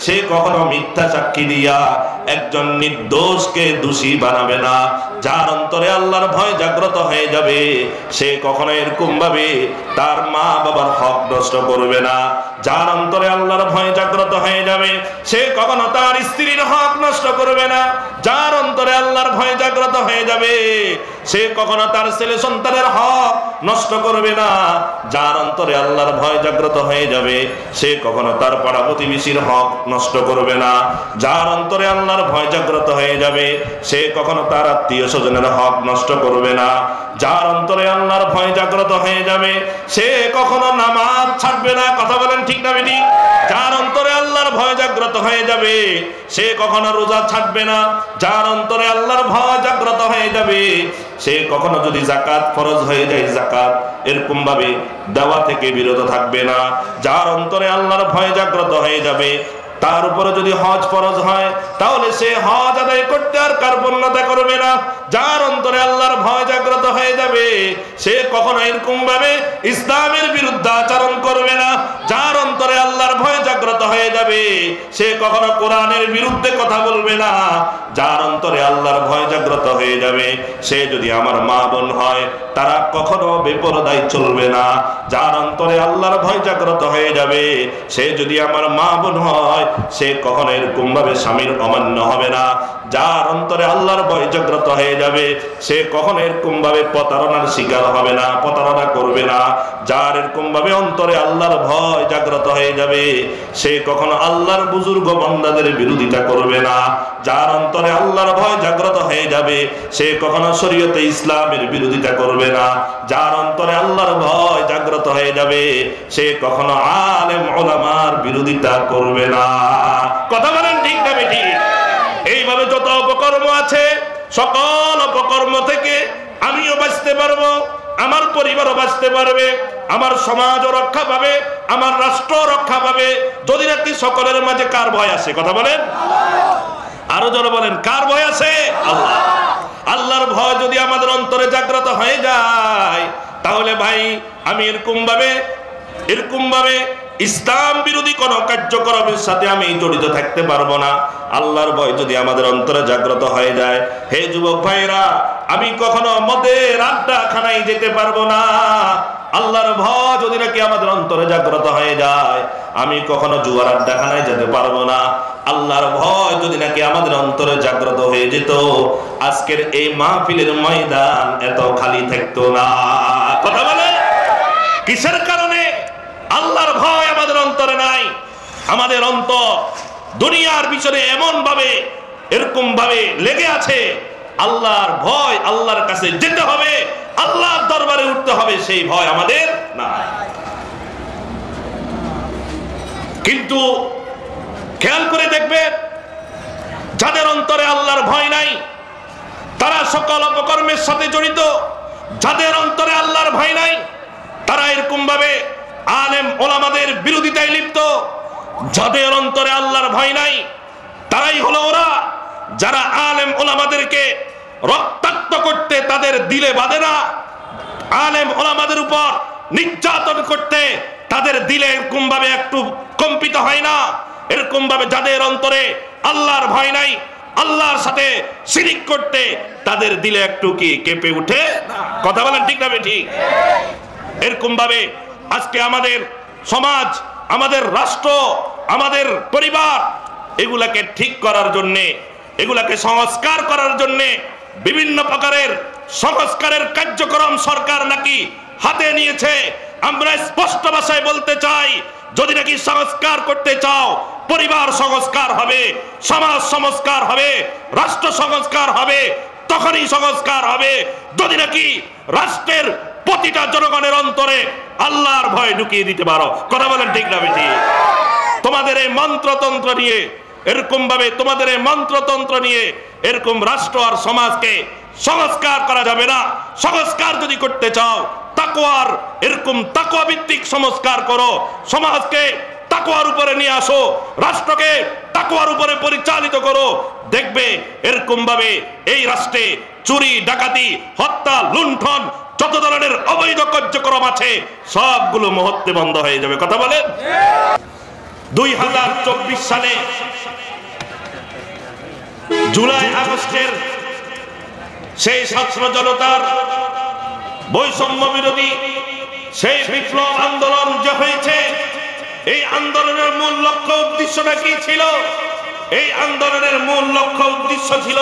সে কখনো মিথ্যা সাক্ষী দিয়া একজন নির্দোষকে দোষী বানাবে না, যার অন্তরে আল্লাহর ভয় জাগ্রত হয়ে যাবে সে কখনো এরকম ভাবে তার মা বাবার হক নষ্ট করবে না, যার অন্তরে আল্লাহর ভয় জাগ্রত হয়ে যাবে সে কখনো তার স্ত্রীর হক নষ্ট করবে না, যার অন্তরে আল্লাহর ভয় জাগ্রত হয়ে যাবে সে কখনো তার ছেলে সন্তানের হক নষ্ট করবে না, যার অন্তরে আল্লাহর ভয় জাগ্রত হয়ে যাবে সে কখনো তার পাড়া প্রতিবেশীর হক নষ্ট করবে না, যার অন্তরে আল্লাহর ভয় জাগ্রত হয়ে যাবে সে কখনো তার আত্মীয় স্বজনের হক নষ্ট করবে না, যার অন্তরে আল্লাহর ভয় জাগ্রত হয়ে যাবে সে কখনো নামাজ ছাড়বে না। কথা বলেন ঠিক না বেটি? যার অন্তরে আল্লাহর ভয় জাগ্রত হয়ে যাবে সে কখনো রোজা ছাড়বে না, যার অন্তরে আল্লাহর ভয় জাগ্রত হয়ে যাবে সে কখনো যদি যাকাত ফরজ হয়ে যায় যাকাত এরকম ভাবে দেওয়া থেকে বিরত থাকবে না, যার অন্তরে আল্লাহর ভয় জাগ্রত হয়ে যাবে তার উপরে যদি হজ ফরজ হয় তাহলে সে হজ আদায় করতে আর কার্পণ্যতা করবে না, যার অন্তরে আল্লাহর ভয় জাগ্রত হয়ে যাবে সে কখনো এরকম ভাবে ইসলামের বিরুদ্ধে আচরণ করবে না, যার অন্তরে আল্লাহর ভয় জাগ্রত হয়ে যাবে সে কখনো কোরআনের বিরুদ্ধে কথা বলবে না, যার অন্তরে আল্লাহর ভয় জাগ্রত হয়ে যাবে সে যদি আমার মা বোন হয় তারা কখনো বেপরদায় চলবে না, যার অন্তরে আল্লাহর ভয় জাগ্রত হয়ে যাবে সে যদি আমার মা বোন হয় সে কখনো এরকম ভাবে স্বামীর অমান্য হবে না, যার অন্তরে আল্লাহর ভয় জাগ্রত হয়ে যাবে সে কখনো এরকম ভাবে প্রতারণার শিকার হবে না, প্রতারণা করবে না, যার এরকম ভাবে অন্তরে আল্লাহর ভয় জাগ্রত হয়ে যাবে সে কখনো আল্লাহর বুজুর্গ বান্দাদের বিরোধিতা করবে না, যার অন্তরে আল্লাহর ভয় জাগ্রত হয়ে যাবে সে কখনো শরীয়তে ইসলামের বিরোধিতা করবে না, যার অন্তরে আল্লাহর ভয় জাগ্রত হয়ে যাবে সে কখনো আলেম ওলামার বিরোধিতা করবে না। কথা বলেন ঠিক না বেটি? এইভাবে যত অপকর্ম আছে সকল অপকর্ম থেকে আমিও বাঁচতে পারবো, আমার পরিবারও বাঁচতে পারবে, আমার সমাজও রক্ষা পাবে, আমার রাষ্ট্র রক্ষা পাবে, যদি নাকি সকলের মাঝে কার ভয় আছে? কথা বলেন, আরো জোরে বলেন, কার ভয় আছে? আল্লাহ। আল্লাহর ভয় যদি আমাদের অন্তরে জাগ্রত হয়ে যায় তাহলে ভাই আমি এরকম ভাবে ইসলাম বিরোধী কোন কার্যক্রমের সাথে আমি জড়িত থাকতে পারবো না। আল্লাহর ভয় যদি আমাদের অন্তরে জাগ্রত হয়ে যায়, হে যুবক ভাইরা, আমি কখনো মদের আড্ডাখানায় যেতে পারবো না। আল্লাহর ভয় যদি নাকি আমাদের অন্তরে জাগ্রত হয়ে যায়, আমি কখনো জুয়ার আড্ডাখানায় যেতে পারবো না। আল্লাহর ভয় যদি নাকি আমাদের অন্তরে জাগ্রত হয়ে যেত, আজকের এই মাহফিলের ময়দান এত খালি থাকতো না। কথা বলে কিসের কারণে? আল্লাহর ভয় আমাদের অন্তরে নাই। আমাদের অন্তর দুনিয়ার পিছনে এমন ভাবে এরকম ভাবে লেগে আছে, আল্লাহর ভয়, আল্লাহর কাছে যেতে হবে, আল্লাহর দরবারে উঠতে হবে, সেই ভয় আমাদের নাই। কিন্তু খেয়াল করে দেখবেন, যাদের অন্তরে আল্লাহর ভয় নাই তারা সকল অপকর্মের সাথে জড়িত। যাদের অন্তরে আল্লাহর ভয় নাই তারা এরকম ভাবে আলেম ওলামাদের বিরোধিতায় লিপ্ত। যাদের অন্তরে আল্লাহর ভয় নাই তারাই হলো ওরা যারা আলেম ওলামাদেরকে রক্তাক্ত করতে তাদের দিলে বাঁধে না, আলেম ওলামাদের উপর নির্যাতন করতে তাদের দিলে এরকম ভাবে একটু কম্পিত হয় না। এরকম ভাবে যাদের অন্তরে আল্লাহর ভয় নাই, আল্লাহর সাথে শিরিক করতে তাদের দিলে একটু কি কেঁপে উঠে? কথা বলেন ঠিক না ঠিক? এরকম ভাবে আজকে আমাদের সমাজ, আমাদের রাষ্ট্র, আমাদের পরিবার, এগুলাকে ঠিক করার জন্যে, এগুলাকে সংস্কার করার জন্যে বিভিন্ন প্রকারের সংস্কারের কার্যক্রম সরকার নাকি হাতে নিয়েছে। আমরা স্পষ্ট ভাষায় বলতে চাই, যদি নাকি সংস্কার করতে চাও, পরিবার সংস্কার হবে, সমাজ সংস্কার হবে, রাষ্ট্র সংস্কার হবে, তখনই সংস্কার হবে যদি নাকি রাষ্ট্রের প্রতিটা জনগণের অন্তরে আল্লাহর ভয় ঢুকিয়ে দিতে পারো। কথা বলেন ঠিক না বেঠিক? তোমাদের এই মন্ত্রতন্ত্র নিয়ে, এরকম ভাবে তোমাদের এই মন্ত্রতন্ত্র নিয়ে এরকম রাষ্ট্র আর সমাজকে সংস্কার করা যাবে না। সংস্কার যদি করতে চাও, তাকওয়ার এরকম তাকওয়া ভিত্তিক সংস্কার করো, সমাজকে তাকওয়ার উপরে নিয়ে আসো, রাষ্ট্রকে তাকওয়ার উপরে পরিচালিত করো। দেখবে এরকম ভাবে এই রাষ্ট্রে চুরি, ডাকাতি, হত্যা, লুণ্ঠন, যত ধরনের অবৈধ কার্যক্রম আছে সবগুলো মুহূর্তে বন্ধ হয়ে যাবে। কথা বলেন? 2024 সালে জুলাই আগস্টের সেই ছাত্র জনতার বৈষম্য বিরোধী সেই বিপ্লব আন্দোলন যে হয়েছে, এই আন্দোলনের মূল লক্ষ্য উদ্দেশ্যটা কি ছিল? এই আন্দোলনের মূল লক্ষ্য উদ্দেশ্য ছিল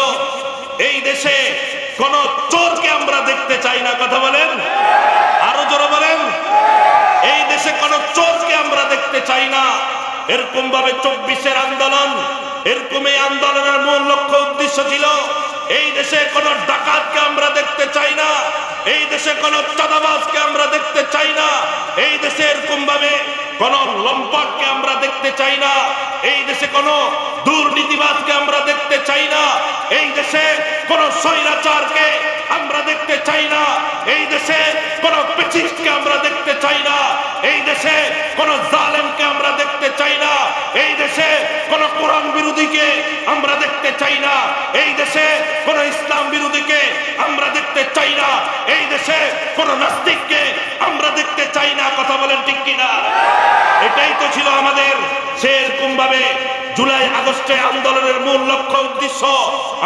এই দেশে কোন চোরকে আমরা দেখতে চাই না। কথা বলেন? আরো জোরে বলেন। এই দেশে কোন চোরকে আমরা দেখতে চাই না। এরকম ভাবে 24-এর আন্দোলন, এরকম এই আন্দোলনের মূল লক্ষ্য উদ্দেশ্য ছিল এই দেশে কোন ডাকাতকে আমরা দেখতে চাই না, এই দেশে কোন চাঁদাবাজকে আমরা দেখতে চাই না, এই দেশে এরকম ভাবে কোন লম্পটকে আমরা দেখতে চাই না, এই দেশে কোন দুর্নীতিবাজকে আমরা দেখতে চাই না, এই দেশে কোন স্বৈরাচারকে আমরা দেখতে চাই না, এই দেশে কোন পেচিস্টকে আমরা দেখতে চাই না, এই দেশে কোন জালেমকে আমরা দেখতে চাই না, এই দেশে কোন কোরআন বিরোধীকে আমরা দেখতে চাই না, এই দেশে কোন ইসলাম বিরোধীকে আমরা দেখতে চাই না, এই দেশে কোন নাস্তিককে আমরা দেখতে চাই না। কথা বলেন ঠিক কিনা? এটাই তো ছিল আমাদের সেরকম ভাবে জুলাই আগস্টে আন্দোলনের মূল লক্ষ্য উদ্দেশ্য।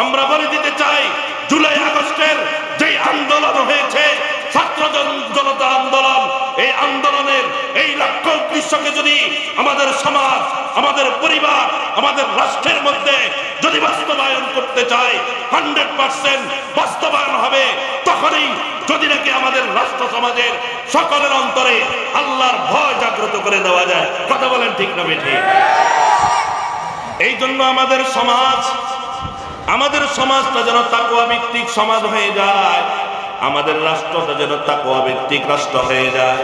আমরা বলে দিতে চাই, জুলাই আগস্টের যে আন্দোলন হয়েছে, ছাত্র জনতা আন্দোলন, এই আন্দোলনের এই লক্ষ্য উদ্দেশ্যকে যদি আমাদের সমাজ, আমাদের পরিবার, আমাদের রাষ্ট্রের মধ্যে যদি বাস্তবায়ন করতে চাই, 100% বাস্তবায়ন হবে তখনই যদি নাকি আমাদের রাষ্ট্র সমাজের সকলের অন্তরে আল্লাহর ভয় জাগ্রত করে দেওয়া যায়। কথা বলেন ঠিক না বেঠিক? এই জন্য আমাদের সমাজটা যেন তাকওয়া ভিত্তিক সমাজ হয়ে যায়, আমাদের রাষ্ট্রটা যেন তাকওয়া ভিত্তিক রাষ্ট্র হয়ে যায়,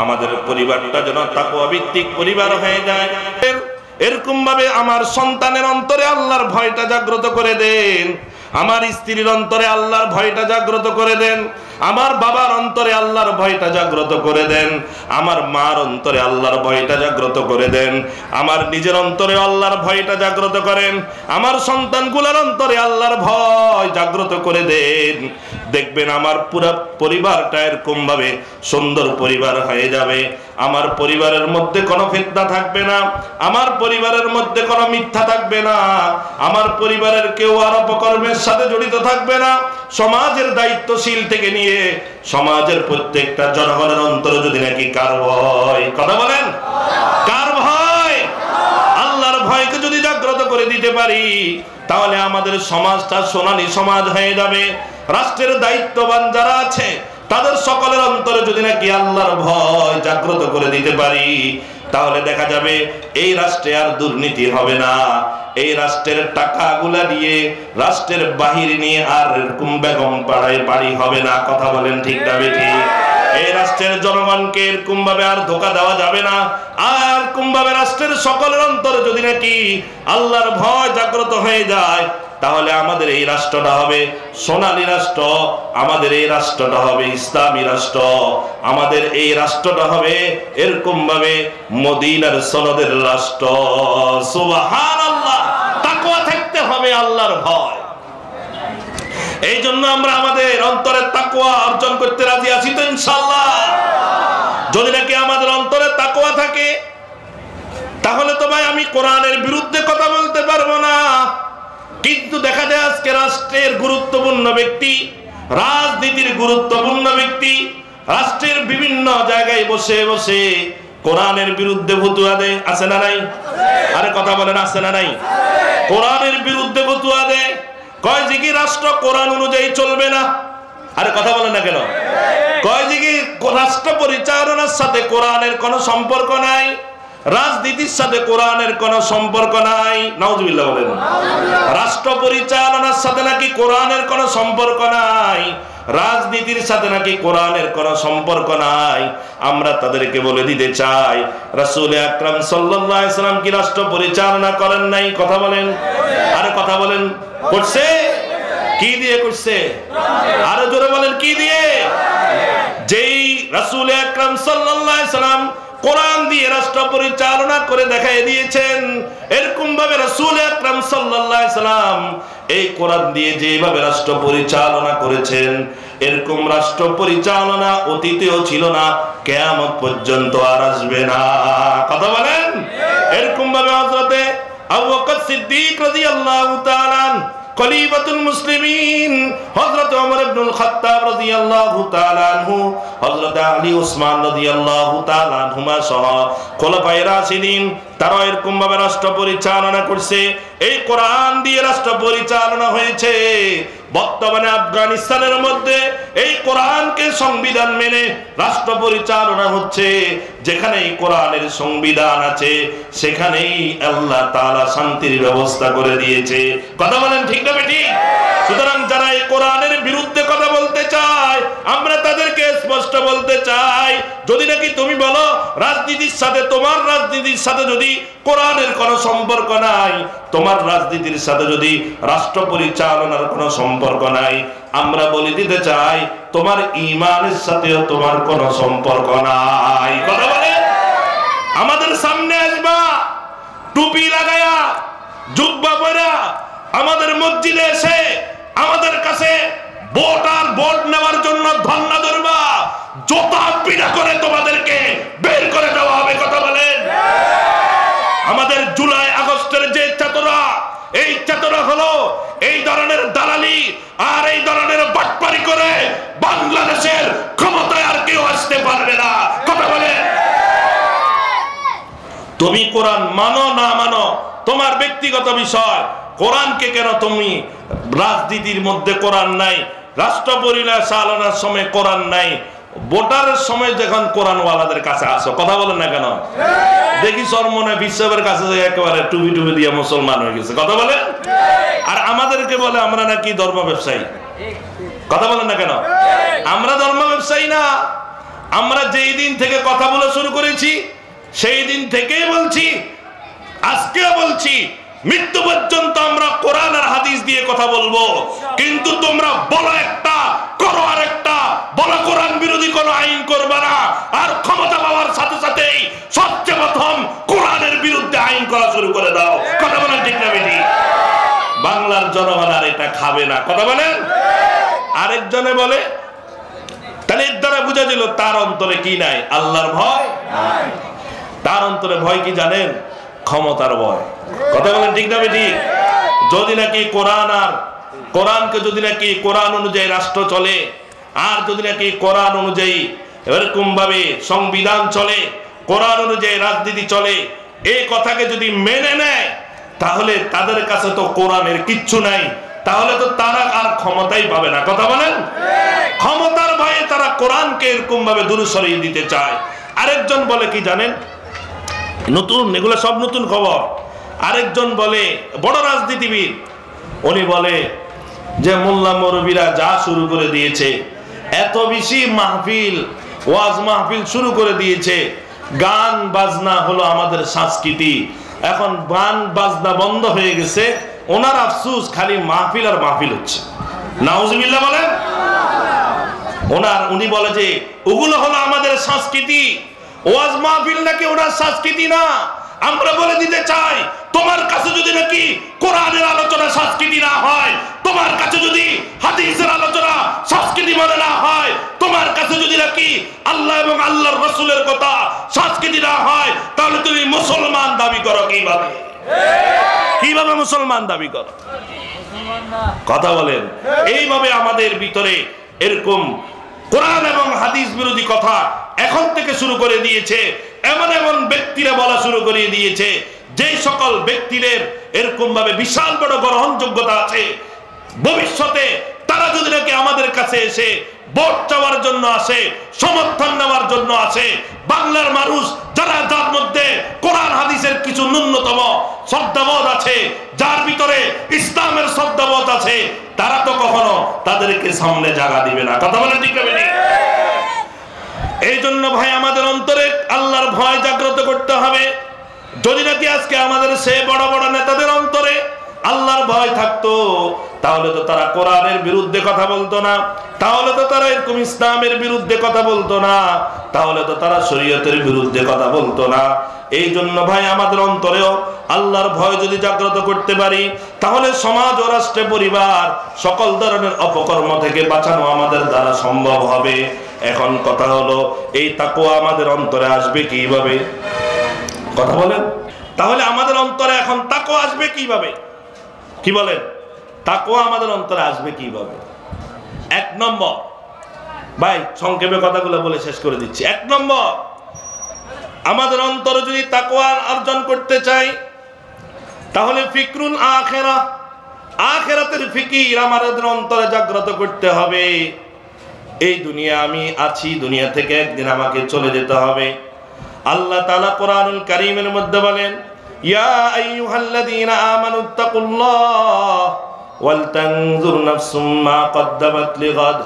আমাদের পরিবারটা যেন তাকওয়া ভিত্তিক পরিবার হয়ে যায়। এরকম ভাবে আমার সন্তানের অন্তরে আল্লাহর ভয়টা জাগ্রত করে দেন, আমার স্ত্রীর অন্তরে আল্লাহর ভয়টা জাগ্রত করে দেন, আমার বাবার অন্তরে আল্লাহর ভয়টা জাগ্রত করে দেন, আমার মার অন্তরে আল্লাহর ভয়টা জাগ্রত করে দেন, আমার নিজের অন্তরে আল্লাহর ভয়টা জাগ্রত করেন, আমার সন্তানগুলোর অন্তরে আল্লাহর ভয় জাগ্রত করে দেন। দেখবেন আমার পুরো পরিবারটা এরকম ভাবে সুন্দর পরিবার হয়ে যাবে। আমার পরিবারের মধ্যে কোনো ফিতনা থাকবে না, আমার পরিবারের মধ্যে কোনো মিথ্যা থাকবে না, আমার পরিবারের কেউ আর অপকর্মের সাথে জড়িত থাকবে না। সমাজের দায়িত্বশীল থেকে নিয়ে সমাজের প্রত্যেকটা জনগণের অন্তরে যদি নাকি কার ভয়, কথা বলেন, কার ভয়, আল্লাহর ভয়কে যদি জাগ্রত করে দিতে পারি, তাহলে আমাদের সমাজটা সোনালী সমাজ হয়ে যাবে। রাষ্ট্রের দায়িত্ববান যারা আছে তাদের সকলের অন্তরে যদি নাকি আল্লাহর ভয় জাগ্রত করে দিতে পারি, তাহলে দেখা যাবে এই রাষ্ট্রে আর দুর্নীতি হবে না, এই রাষ্ট্রের টাকাগুলা দিয়ে রাষ্ট্রের বাহির নিয়ে আর এরকম বেগম পাড়ায় বাড়ি হবে না। কথা বলেন ঠিক না বেঠিক? এই রাষ্ট্রের জনগণকে এরকম ভাবে আর ধোঁকা দেওয়া যাবে না। আর এরকম ভাবে রাষ্ট্রের সকলের অন্তরে যদি নাকি আল্লাহর ভয় জাগ্রত হয়ে যায়, তাহলে আমাদের এই রাষ্ট্রটা হবে সোনালী রাষ্ট্র, আমাদের এই রাষ্ট্রটা হবে ইসলামী রাষ্ট্র, আমাদের এই রাষ্ট্রটা হবে এরকম ভাবে মদিনার সনদের রাষ্ট্র। সুবহানাল্লাহ। তাকওয়া থাকতে হবে, আল্লাহর ভয়। এই জন্য আমরা আমাদের অন্তরে তাকওয়া অর্জন করতে রাজি আছি তো ইনশাআল্লাহ। যদি নাকি আমাদের অন্তরে তাকওয়া থাকে, তাহলে তো ভাই আমি কোরআনের বিরুদ্ধে কথা বলতে পারবো না। কিন্তু দেখা যায় আজকে রাষ্ট্রের গুরুত্বপূর্ণ ব্যক্তি, রাজনীতির গুরুত্বপূর্ণ ব্যক্তি রাষ্ট্রের বিভিন্ন জায়গায় বসে বসে কোরআনের বিরুদ্ধে ফতোয়া দেয়, আছে না নাই? আরে কথা বলেন, আছে না নাই? কোরআনের বিরুদ্ধে ফতোয়া দেয়, কয় যে কি রাষ্ট্র কোরআন অনুযায়ী চলবে না। আরে কথা বলেন না কেন? কয় যে কি রাষ্ট্র পরিচালনার সাথে কোরআনের কোনো সম্পর্ক নাই, রাজনীতির সাথে কোরআনের কোনো সম্পর্ক নাই। নাউজুবিল্লাহ বলেন। রাষ্ট্র পরিচালনার সাথে নাকি কোরআনের কোনো সম্পর্ক নাই, রাজনীতির সাথে নাকি কোরআনের কোনো সম্পর্ক নাই। আমরা তাদেরকে বলে দিতে চাই, রাসূল আকরাম সাল্লাল্লাহু আলাইহি সাল্লাম কি রাষ্ট্র পরিচালনা করেন নাই? কথা বলেন, আরে কথা বলেন। করছে? কি দিয়ে করছে? আরো জোরে বলেন, কি দিয়ে? যেই রাসূল আকরাম সাল্লাল্লাহু আলাইহি সাল্লাম কোরআন দিয়ে রাষ্ট্র পরিচালনা করে দেখাই দিয়েছেন, এরকম ভাবে রাসূল আকরাম সাল্লাল্লাহু আলাইহি সাল্লাম এই কোরআন দিয়ে যেভাবে রাষ্ট্র পরিচালনা করেছেন, এরকম রাষ্ট্র পরিচালনা অতীতেও ছিল না, কিয়ামত পর্যন্ত আর আসবে না। কথা বলেন। এরকম ভাবে হযরতে আবু বকর সিদ্দিক রাদিয়াল্লাহু তাআলা খলিফাতুল মুসলিমিন, হযরত ওমর ইবনুল খাত্তাব রাদিয়াল্লাহু তাআলা আনহু, হযরত আলী ওসমান রাদিয়াল্লাহু তাআলা আনহুমা সহ খোলাফায়ে রাশিদিন, তারা এরকম ভাবে রাষ্ট্র পরিচালনা করছে। এই কোরআন দিয়ে রাষ্ট্র পরিচালনা হয়েছে। বর্তমানে আফগানিস্তানের মধ্যে এই কোরআনকে সংবিধান মেনে রাষ্ট্র পরিচালনা হচ্ছে। যেখানে এই কোরআনের সংবিধান আছে, সেখানেই আল্লাহ তাআলা শান্তির ব্যবস্থা করে দিয়েছে। কথা বলেন ঠিক না বেঠিক? সুতরাং যারা এই কোরআনের বিরুদ্ধে কথা বলতে চায়, আমরা তাদেরকে স্পষ্ট বলতে চাই, যদি নাকি তুমি বলো রাজনীতির সাথে, তোমার রাজনীতির সাথে যদি কোরআনের কোনো সম্পর্ক নাই, তোমার রাজনীতির সাথে যদি রাষ্ট্র পরিচালনার কোনো সম্পর্ক নাই, আমরা বলে দিতে চাই তোমার ঈমানের সাথেও তোমার কোনো সম্পর্ক নাই। কথা বলে আমাদের সামনে আসবা টুপি লাগায়া, জুব্বা পরা, আমাদের মসজিদে এসে আমাদের কাছে ভোট নেওয়ার জন্য ধর্ণা ধরবা, জোতা পিটা করে তোমাদেরকে বের করে দেওয়া হবে। কথা বলেন। আমাদের জুলাই আগস্টের যে ছাত্ররা, এই ছাত্ররা হলো এই ধরনের দালালি আর এই ধরনের বাটপারি করে বাংলাদেশের ক্ষমতায় আর কেউ আসতে পারবে না। কথা বলেন। তুমি কোরআন মানো না মানো তোমার ব্যক্তিগত বিষয়, কোরআনকে কেন তুমি, রাজনীতির মধ্যে কোরআন নাই, রাষ্ট্র পরিচালনার সময় কোরআন নাই, ভোটারের সময় যখন কোরআনওয়ালাদের কাছে আসো, কথা বলেন না কেন? দেখি সরমনে বিশ্বের কাছে একেবারে টুপি টুপি দিয়ে মুসলমান হয়ে গেছে। কথা বলেন। আর আমাদেরকে বলে আমরা নাকি ধর্ম ব্যবসায়ী। কথা বলেন না কেন? আমরা ধর্ম ব্যবসায়ী না। আমরা যেই দিন থেকে কথা বলা শুরু করেছি, সেই দিন থেকেই বলছি, আজকে বলছি, মৃত্যু পর্যন্ত আমরা কোরআন আর হাদিস দিয়ে কথা বলবো। কিন্তু তোমরা বলো একটা, করো আর একটা, বলো কোরআন বিরোধী কোনো আইন করবে না, আর ক্ষমতা পাওয়ার সাথে সাথেই সবচেয়ে প্রথম কোরআনের বিরুদ্ধে আইন করা শুরু করে দাও। কথা বলেন ঠিক না বেটি? বাংলার জনগণ আর এটা খাবে না। কথা বলেন। আরেকজনে বলে, তাহলে এর দ্বারা বোঝা গেল তার অন্তরে কি নাই? আল্লাহর ভয়। তার অন্তরে ভয় কি জানেন? ক্ষমতার ভয়। কথা বলেন ঠিক না ঠিক? যদি নাকি কোরআনকে যদি নাকি কোরআন অনুযায়ী রাষ্ট্র চলে, আর যদি নাকি কোরআন অনুযায়ী এরকম ভাবে সংবিধান চলে, কোরআন অনুযায়ী রাজনীতি চলে, এই কথাকে যদি মেনে নেয়, তাহলে তাদের কাছে তো কোরআনের কিচ্ছু নাই, তাহলে তো তারা আর ক্ষমতাই পাবে না। কথা বলেন? ক্ষমতার ভয়ে তারা কোরআনকে এরকম ভাবে দূরে সরিয়ে দিতে চায়। আরেকজন বলে কি জানেন? নতুন, এগুলো সব নতুন খবর। আরেকজন বলে, বড় রাজনীতিবিদ, উনি বলে যে মোল্লা মৌলবীরা যা শুরু করে দিয়েছে, এত বেশি মাহফিল, ওয়াজ মাহফিল শুরু করে দিয়েছে, গান বাজনা হলো আমাদের সংস্কৃতি, এখন গান বাজনা বন্ধ হয়ে গেছে, ওনার আফসুস খালি মাহফিল আর মাহফিল হচ্ছে। নাউজুবিল্লাহ বলেন। উনি বলে যে ওগুলো হলো আমাদের সংস্কৃতি, ওয়াজ মাহফিল নাকি ওনার সংস্কৃতি না। আমরা বলে দিতে চাই, তোমার কাছে যদি নাকি কোরআনের আলোচনা সংস্কৃতি না হয়, তোমার কাছে যদি হাদিসের আলোচনা সংস্কৃতি মনে না হয়, তোমার কাছে যদি নাকি আল্লাহ এবং আল্লাহর রাসূলের কথা সংস্কৃতি না হয়, তাহলে তুমি মুসলমান দাবি করো কিভাবে? কিভাবে মুসলমান দাবি করো? কথা বলেন। এইভাবে আমাদের ভিতরে এরকম কোরআন এবং হাদিস বিরোধী কথা এখন থেকে শুরু করে দিয়েছে। এমন এমন ব্যক্তিরা বলা শুরু করে দিয়েছে, যে সকল ব্যক্তিদের এরকম ভাবে বিশাল বড় গ্রহণযোগ্যতা আছে, ভবিষ্যতে তারা যদি নাকি আমাদের কাছে এসে ভোট চাওয়ার জন্য আসে, সমর্থন নেওয়ার জন্য আসে, বাংলার মানুষ যারা, যার মধ্যে কোরআন হাদিসের কিছু ন্যূনতম শ্রদ্ধাবোধ আছে, যার ভিতরে ইসলামের শ্রদ্ধাবোধ আছে, তারা তো কখনো তাদেরকে সামনে জায়গা দিবে না। কথা বলে ঠিক হবে? এই জন্য ভাই আমাদের অন্তরে আল্লাহর ভয় জাগ্রত করতে হবে। যদি নাকি আজকে আমাদের সে বড় বড় নেতাদের অন্তরে আল্লাহর ভয় থাকতো, তাহলে তো তারা কোরআনের বিরুদ্ধে কথা বলতো না, তাহলে তো তারা এরকম ইসলামের বিরুদ্ধে কথা বলতো না, তাহলে তো তারা শরীয়তের বিরুদ্ধে কথা বলতো না। এই জন্য ভাই আমাদের অন্তরেও আল্লাহর ভয় যদি জাগ্রত করতে পারি, তাহলে সমাজ ও রাষ্ট্র পরিবার সকল ধরনের অপকর্ম থেকে বাঁচানো আমাদের দ্বারা সম্ভব হবে। এখন কথা হলো, এই তাকওয়া আমাদের অন্তরে আসবে কিভাবে? কথা বলেন। তাহলে আমাদের অন্তরে এখন তাকওয়া আসবে কিভাবে? কি বলেন? তাকওয়া আমাদের অন্তরে আসবে কিভাবে? এক নম্বর, ভাই সংক্ষেপে কথাগুলো বলে শেষ করে দিচ্ছি। এক নম্বর, আমাদের অন্তরে যদি তাকওয়া অর্জন করতে চাই, তাহলে ফিকরুল আখিরাহ, আখিরাতের ফিকির আমাদের অন্তরে জাগ্রত করতে হবে। এই দুনিয়া আমি আছি, দুনিয়া থেকে একদিন আমাকে চলে যেতে হবে। আল্লাহ তাআলা কোরআনুল কারীমের মধ্যে বলেন, ইয়া আইয়ুহাল্লাযীনা আমানুত্তাকুল্লাহ ওয়াল তানজুর নাফসুম মা কদ্দামাত লিগাদ।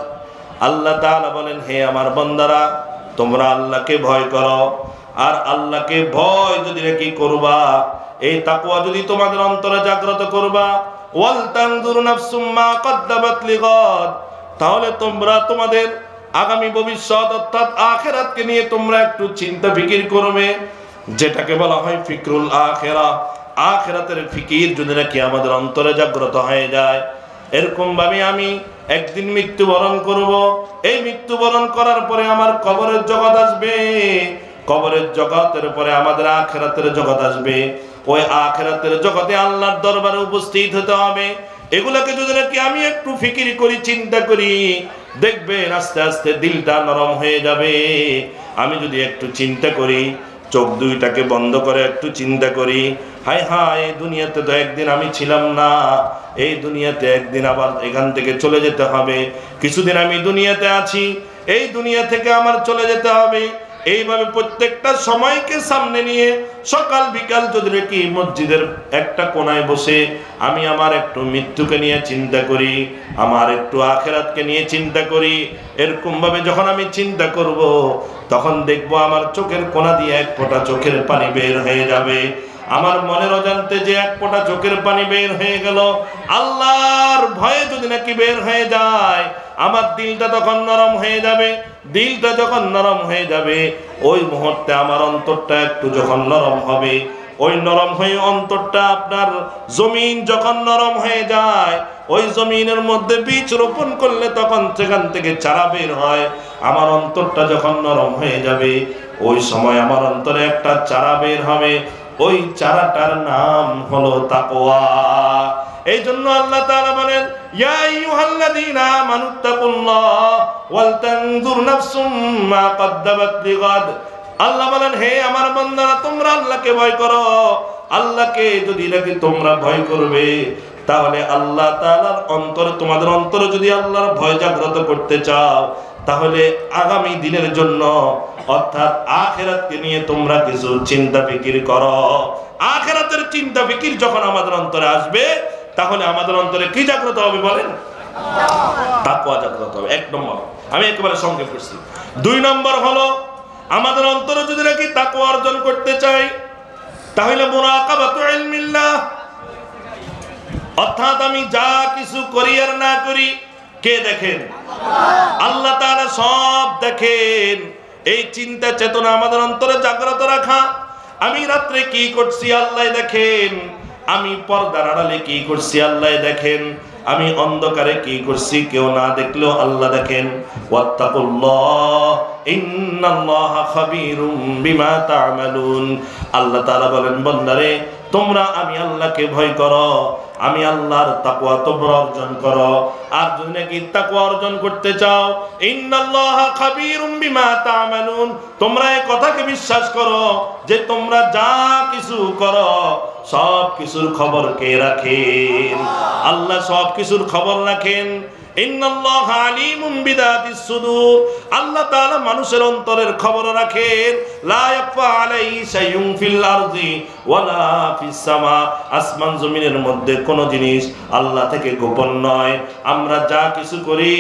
আল্লাহ তাআলা বলেন, হে আমার বান্দারা, তোমরা আল্লাহকে ভয় করো। আর আল্লাহকে ভয় যদি নাকি করবা, এই তাকওয়া যদি তোমাদের অন্তরে জাগ্রত করবা, ওয়াল তানজুর নাফসুম মা কদ্দামাত লিগাদ, তাহলে তোমরা তোমাদের আগামী ভবিষ্যৎ অর্থাৎ আখিরাতকে নিয়ে তোমরা একটু চিন্তা ফিকির করবে, যেটাকে বলা হয় ফিকরুল আখিরাহ। আখিরাতের ফিকির যদি নাকি আমাদের অন্তরে জাগ্রত হয়ে যায়, এরকম ভাবে আমি একদিন মৃত্যুবরণ করব, এই মৃত্যুবরণ করার পরে আমার কবরের জগৎ আসবে, কবরের জগতের পরে আমাদের আখিরাতের জগৎ আসবে, ওই আখিরাতের জগতে আল্লাহর দরবারে উপস্থিত হতে হবে। এগুলাকে যদি নাকি আমি একটু ফিকির করি, চিন্তা করি, দেখবেন আস্তে আস্তে দিলটা নরম হয়ে যাবে। আমি যদি একটু চিন্তা করি, চোখ দুইটাকে বন্ধ করে একটু চিন্তা করি, হায় হায়, দুনিয়াতে তো একদিন আমি ছিলাম না, এই দুনিয়াতে একদিন আবার এখান থেকে চলে যেতে হবে। কিছুদিন আমি দুনিয়াতে আছি, এই দুনিয়া থেকে আমার চলে যেতে হবে। এইভাবে প্রত্যেকটা সময়কে সামনে নিয়ে সকাল বিকাল যদি নাকি মসজিদের একটা কোনায় বসে আমি আমার একটু মৃত্যুকে নিয়ে চিন্তা করি, আমার একটু আখিরাতকে নিয়ে চিন্তা করি, এরকম ভাবে যখন আমি চিন্তা করব, তখন দেখবো আমার চোখের কোনা দিয়ে এক ফোঁটা চোখের পানি বের হয়ে যাবে। আমার মনের অজান্তে যে এক ফোঁটা চোখের পানি বের হয়ে গেল, আল্লাহর ভয়ে যদি নাকি বের হয়ে যায়, আমার দিলটা তখন নরম হয়ে যাবে। দিলটা যখন নরম হয়ে যাবে, ওই মুহূর্তে আমার অন্তরটা একটু যখন নরম হবে, ওই নরম হয়ে অন্তরটা আপনার জমিন যখন নরম হয়ে যায়, ওই জমিনের মধ্যে বীজ রোপণ করলে তখন সেখান থেকে চারা বের হয়। আমার অন্তরটা যখন নরম হয়ে যাবে, ওই সময় আমার অন্তরে একটা চারা বের হবে, ওই চারাটার নাম হলো তাকওয়া। এই জন্য আল্লাহ তাআলা বলেন, ইয়া আইয়ুহাল্লাযীনা আমানুত্তাকুল্লাহ ওয়াল তানজুর নাফসুম মা কদ্দামাত লিগাদ। আল্লাহ বলেন, হে আমার বান্দারা, তোমরা আল্লাহকে ভয় করো। আল্লাহকে যদি নাকি তোমরা ভয় করবে, তাহলে আল্লাহ তাআলার অন্তরে, তোমাদের অন্তরে যদি আল্লাহর ভয় জাগ্রত করতে চাও, তাহলে আগামী দিনের জন্য অর্থাৎ আখিরাতকে নিয়ে তোমরা কিছু চিন্তা ফিকির করো। আখিরাতের চিন্তা ফিকির যখন আমাদের অন্তরে আসবে, তাহলে আমাদের অন্তরে কি জাগ্রত হবে বলেন? তাকওয়া জাগ্রত হবে। এক নম্বর, আমি একেবারে সংক্ষেপ করছি। 2 নম্বর হলো, আমাদের অন্তরে যদি নাকি তাকওয়া অর্জন করতে চাই, তাহলে মুরাকাবাতু ইলমিল্লাহ, অর্থাৎ আমি যা কিছু করি আর না করি কে দেখেন? আল্লাহ তাআলা সব দেখেন। এই চিন্তা চেতনা আমাদের অন্তরে জাগ্রত রাখা। আমি রাত্রে কি করছি আল্লাহ দেখেন, আমি পর্দার আড়ালে কি করছি আল্লাহ দেখেন, আমি অন্ধকারে কি করছি কেউ না দেখলেও আল্লাহ দেখেন। ওয়াত্তাকুল্লাহ ইন্নাল্লাহা খাবীরুম বিমা তা'মালুন। আল্লাহ তাআলা বলেন, বান্দারে তোমরা আমি আল্লাহকে ভয় করো, আমি আল্লাহর তাকওয়া তোমরা অর্জন করো। আর যদি নাকি তাকওয়া অর্জন করতে চাও, ইন্নাল্লাহা খাবীরুম বিমা তা'মালুন, তোমরা এই কথাকে বিশ্বাস করো যে তোমরা যা কিছু করো সব কিছুর খবর কে রাখেন? আল্লাহ সব কিছুর খবর রাখেন। ইন্নাল্লাহা আলিমুম বিদাতিস সুদূর, আল্লাহ তাআলা মানুষের অন্তরের খবর রাখেন। লা ইয়াখফা আলাইহি শাইউন ফিল আরদি ওয়ালা ফিস সামা, আসমান জমিনের মধ্যে কোনো জিনিস আল্লাহ থেকে গোপন নয়। আমরা যা কিছু করি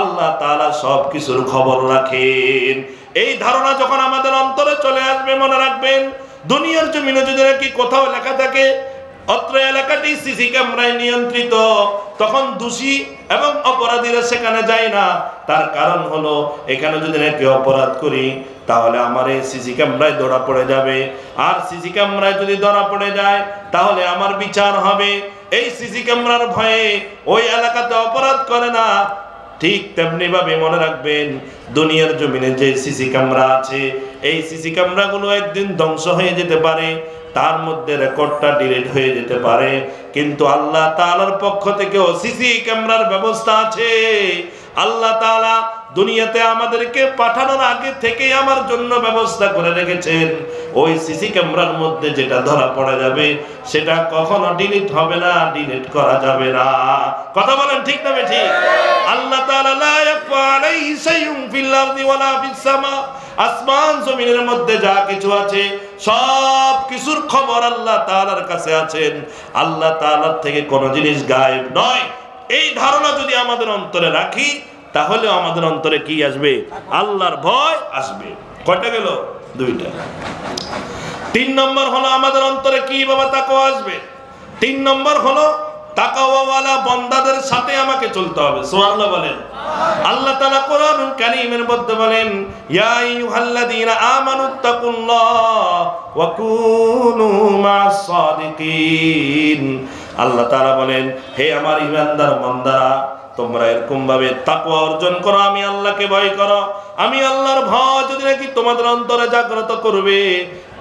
আল্লাহ তাআলা সব কিছুর খবর রাখেন। এই ধারণা যখন আমাদের অন্তরে চলে আসবে, মনে রাখবেন, দুনিয়ার জমিনে যদি নাকি কোথাও লেখা থাকে অত্র এলাকাটি সিসি ক্যামেরায় নিয়ন্ত্রিত, তখন দোষী এবং অপরাধীরা সেখানে যায় না। তার কারণ হলো, এখানে যদি নাকি অপরাধ করি তাহলে আমার এই সিসি ক্যামেরায় ধরা পড়ে যাবে, আর সিসি ক্যামেরায় যদি ধরা পড়ে যায় তাহলে আমার বিচার হবে। এই সিসি ক্যামেরার ভয়ে ওই এলাকাতে অপরাধ করে না। ঠিক তেমনি ভাবে মনে রাখবেন, দুনিয়ার জমিনে যে সিসি ক্যামেরা আছে, এই সিসি ক্যামেরাগুলো একদিন ধ্বংস হয়ে যেতে পারে, তার মধ্যে রেকর্ডটা ডিলিট হয়ে যেতে পারে, কিন্তু আল্লাহ তাআলার পক্ষ থেকেও সিসি ক্যামেরার ব্যবস্থা আছে। আল্লাহ তাআলা দুনিয়াতে আমাদেরকে পাঠানোর আগে থেকে আমার জন্য ব্যবস্থা করে রেখেছেন। ওই সিসি ক্যামেরার মধ্যে যেটা ধরা পড়ে যাবে সেটা কখনো ডিলিট হবে না, ডিলিট করা যাবে না। কথা বলেন ঠিক না ঠিক? আল্লাহ তাআলা লা ইয়াখফা আলাইহি শাইউন ফিল আরদি ওয়ালা ফিস সামা, আসমান জমিনের মধ্যে যা কিছু আছে সব কিছুর খবর আল্লাহ তাআলার কাছে আছেন। আল্লাহ তাআলার থেকে কোনো জিনিস গায়েব নয়। এই ধারণা যদি আমাদের অন্তরে রাখি, তাহলে আমাদের অন্তরে কি আসবে? আল্লাহর ভয় আসবে। কয়টা গেল? 2টা। 3 নম্বর হলো, আমাদের অন্তরে কি বাবা তাকওয়া আসবে? 3 নম্বর হলো, তাকওয়াওয়ালা বান্দাদের সাথে আমাকে চলতে হবে। সুবহানাল্লাহ বলেন। আল্লাহ তাআলা কোরআনুল কারীমের মধ্যে বলেন, ইয়া আইয়ুহাল্লাযীনা আমানুত্তাকুল্লাহ ওয়া কুনু মা'আস সাদিকিন। আল্লাহ তাআলা বলেন, হে আমার ঈমানদার বান্দারা, তোমরা এরকম ভাবে তাকওয়া অর্জন করো, আমি আল্লাহকে ভয় করো। আমি আল্লাহর ভয় যদি নাকি তোমাদের অন্তরে জাগ্রত করবে,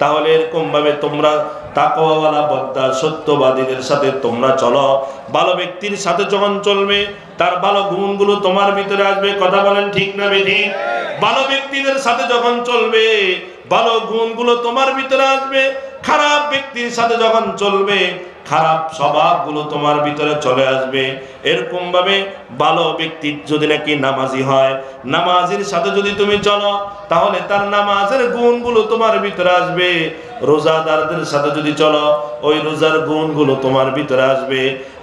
তাহলে এরকম ভাবে তোমরা তাকওয়াওয়ালা বান্দা সত্যবাদীদের সাথে তোমরা চলো। ভালো ব্যক্তির সাথে যখন চলবে, তার ভালো গুণগুলো তোমার ভিতরে আসবে। কথা বলেন ঠিক না বেঠিক? ভালো ব্যক্তিদের সাথে যখন চলবে, ভালো গুণগুলো তোমার ভিতরে আসবে। খারাপ ব্যক্তির সাথে যখন চলবে, খারাপ স্বভাবগুলো তোমার ভিতরে চলে আসবে। এরকম ভাবে ভালো ব্যক্তি যদি নাকি নামাজি হয়, নামাজির সাথে যদি তুমি চলো, তাহলে তার নামাজের গুণগুলো তোমার ভিতরে আসবে। রোজাদারদের সাথে যদি চলো, ওই রোজার গুণগুলো তোমার ভিতরে আসবে।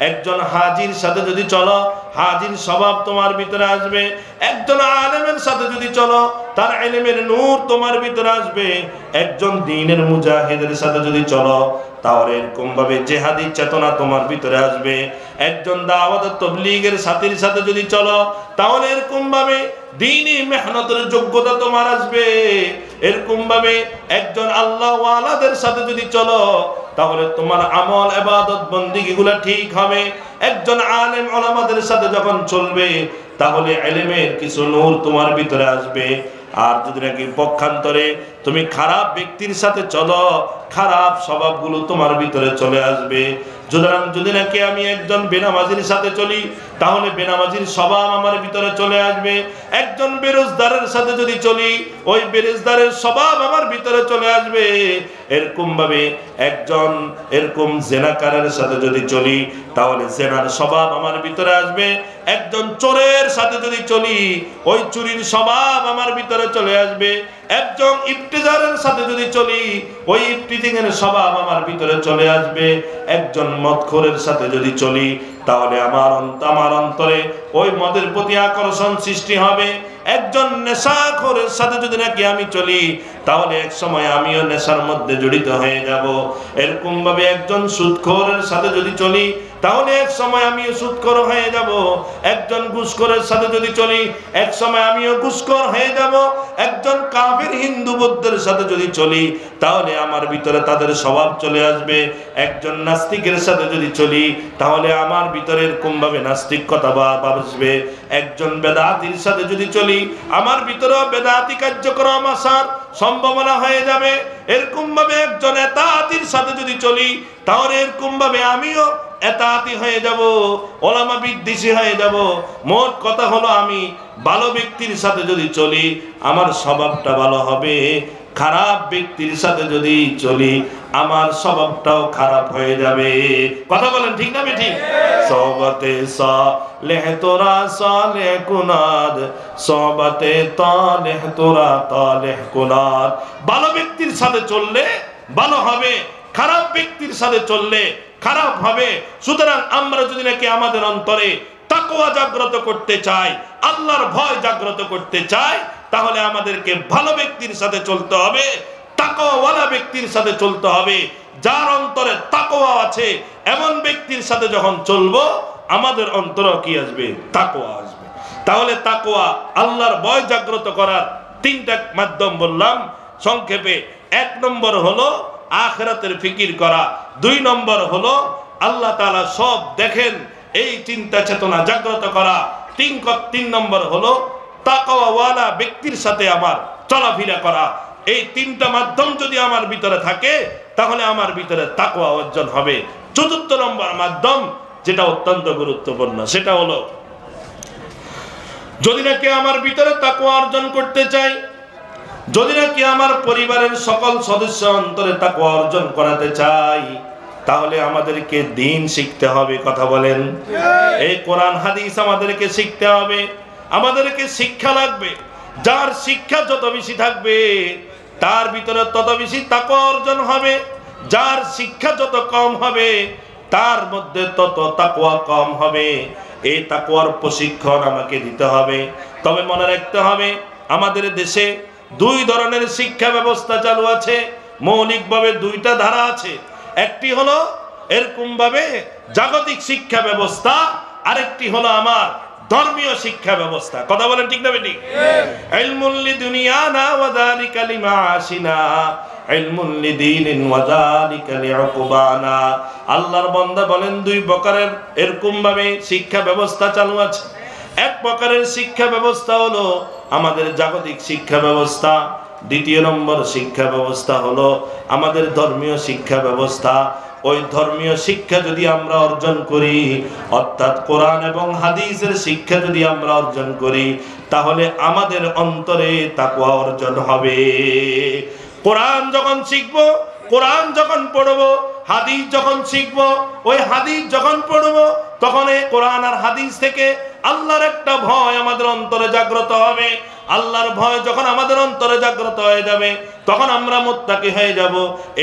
একজন হাজির সাথে যদি চলো, হাজির স্বভাব তোমার ভিতরে আসবে। একজন আলেমের সাথে যদি চলো, তার ইলমের নূর তোমার ভিতরে আসবে। একজন দ্বীনের মুজাহিদের সাথে যদি চলো, তাহলে এরকম ভাবে জেহাদি চেতনা তোমার ভিতরে আসবে। একজন দাওয়াত তাবলীগের সাথীর সাথে যদি চলো তাহলে এরকম ভাবে দ্বীনি মেহনতের যোগ্যতা তোমার আসবে। এরকম ভাবে একজন আল্লাহ ওয়ালাদের সাথে যদি চলো তাহলে তোমার আমল ইবাদত বন্দেগীগুলো ঠিক হবে। একজন আলেম উলামাদের সাথে যখন চলবে তাহলে ইলমের কিছু নূর তোমার ভিতরে আসবে। আর যদি নাকি পক্ষান্তরে তুমি খারাপ ব্যক্তির সাথে চলো খারাপ স্বভাবগুলো তোমার ভিতরে চলে আসবে। সুতরাং যদি নাকি আমি একজন বেনামাজির সাথে চলি তাহলে বেনামাজির স্বভাব আমার ভিতরে চলে আসবে। একজন বেরোজগারের সাথে যদি চলি ওই বেরোজগারের স্বভাব আমার ভিতরে চলে আসবে। এরকম ভাবে একজন এরকম জেনাকারের সাথে যদি চলি তাহলে জেনার স্বভাব আমার ভিতরে আসবে। একজন চোরের সাথে যদি চলি ওই চুরির স্বভাব আমার ভিতরে চলে আসবে। একজন ইফতিজারের সাথে যদি চলি ওই ইফতিজিং এর স্বভাব আমার ভিতরে চলে আসবে। একজন মদখোরের সাথে যদি চলি তাহলে আমার অন্তরে ওই মদের প্রতি আকর্ষণ সৃষ্টি হবে। একজন নেশাখোরের সাথে যদি নাকি আমি চলি তাহলে এক সময় আমিও নেশার মধ্যে জড়িত হয়ে যাব। এরকম ভাবে একজন সুদখোরের সাথে যদি চলি তাহলে এক সময় আমিও সুদখোর হয়ে যাব। একজন ঘুষখোরের সাথে যদি চলি এক সময় আমিও ঘুষখোর হয়ে যাব। একজন কাফির হিন্দু বৌদ্ধের সাথে যদি চলি তাহলে আমার ভিতরে তাদের স্বভাব চলে আসবে। একজন নাস্তিকের সাথে যদি চলি তাহলে আমার ভিতরে এরকম ভাবে নাস্তিকতা আসবে। একজন বেদাতির সাথে যদি চলি আমার ভিতরেও বেদাতি কার্যক্রম আসার সম্ভাবনা হয়ে যাবে। এরকম ভাবে একজন এতাতির সাথে যদি চলি তাহলে এরকম ভাবে আমিও এতাতি হয়ে যাব, ওলামা বিদ্বেষী হয়ে যাব। মোট কথা হলো আমি ভালো ব্যক্তির সাথে যদি চলি আমার স্বভাবটা ভালো হবে। খারাপ ব্যক্তির সাথে যদি চলি আমার স্বভাবটাও খারাপ হয়ে যাবে। কথা বলেন ঠিক না ঠিক? সোহবতে সালেহ তোরা সালেহ কুনাদ, সোহবতে তালেহ তোরা তালেহ কুনাদ। ভালো ব্যক্তির সাথে চললে ভালো হবে, খারাপ ব্যক্তির সাথে চললে খারাপ হবে। সুতরাং আমরা যদি নাকি আমাদের অন্তরে তাকওয়া জাগ্রত করতে চাই, আল্লাহর ভয় জাগ্রত করতে চাই, তাহলে আমাদেরকে ভালো ব্যক্তির সাথে চলতে হবে, তাকওয়াওয়ালা ব্যক্তির সাথে চলতে হবে। যার অন্তরে তাকওয়া আছে এমন ব্যক্তির সাথে যখন চলবো আমাদের অন্তরে কি আসবে? তাকওয়া আসবে। তাহলে তাকওয়া আল্লাহর ভয় জাগ্রত করার তিনটা মাধ্যম বললাম সংক্ষেপে। এক নম্বর হলো আখিরাতের ফিকির করা, দুই নম্বর হলো আল্লাহ তাআলা সব দেখেন এই চিন্তা চেতনা জাগ্রত করা, তিন নম্বর হলো তাকওয়াওয়ালা ব্যক্তির সাথে আমার চলাফেরা করা। এই তিনটা মাধ্যম যদি আমার ভিতরে থাকে তাহলে আমার ভিতরে তাকওয়া অর্জন হবে। চতুর্থ নম্বর মাধ্যম যেটা অত্যন্ত গুরুত্বপূর্ণ সেটা হলো যদি নাকি আমার ভিতরে তাকওয়া অর্জন করতে চাই, যদি নাকি আমার পরিবারের সকল সদস্য অন্তরে তাকওয়া অর্জন করাতে চাই তাহলে আমাদেরকে দ্বীন শিখতে হবে। কথা বলেন, এই কোরআন হাদিস আমাদেরকে শিখতে হবে, আমাদেরকে শিক্ষা লাগবে। যার শিক্ষা যত বেশি থাকবে তার ভিতরে তত বেশি তাকওয়া অর্জন হবে। যার শিক্ষা যত কম হবে তার মধ্যে তত তাকওয়া কম হবে। এই তাকওয়ার প্রশিক্ষণ আমাকে দিতে হবে। তবে মনে রাখতে হবে আমাদের দেশে দুই ধরনের শিক্ষা ব্যবস্থা চালু আছে। মৌলিকভাবে দুইটা ধারা আছে। একটি হলো এরকম ভাবে জাগতিক শিক্ষা ব্যবস্থা, আরেকটি হলো আমার ধর্মীয় শিক্ষা ব্যবস্থা। কথা বলেন ঠিক না বেটি? ইলমুল লিদুনিয়ানা ওয়া যালিকা লিমাআশিনা, ইলমুল লিদীনিন ওয়া যালিকা লিউকুবানা। আল্লাহর বান্দা বলেন দুই প্রকারের এরকম ভাবে শিক্ষা ব্যবস্থা চালু আছে। এক প্রকারের শিক্ষা ব্যবস্থা হলো আমাদের জাগতিক শিক্ষা ব্যবস্থা, দ্বিতীয় নম্বর শিক্ষা ব্যবস্থা হলো আমাদের ধর্মীয় শিক্ষা ব্যবস্থা। ওই ধর্মীয় শিক্ষা যদি আমরা অর্জন করি, অর্থাৎ কোরআন এবং হাদিসের শিক্ষা যদি আমরা অর্জন করি তাহলে আমাদের অন্তরে তাকওয়া অর্জন হবে। কোরআন যখন শিখবো, কোরআন যখন পড়বো, হাদিস যখন শিখবো, ওই হাদিস যখন পড়বো তখন এই কোরআন আর হাদিস থেকে আল্লাহর একটা ভয় আমাদের অন্তরে জাগ্রত হবে। আল্লাহর ভয় যখন আমাদের অন্তরে জাগ্রত হয়ে যাবে তখন আমরা মুত্তাকি হয়ে যাব।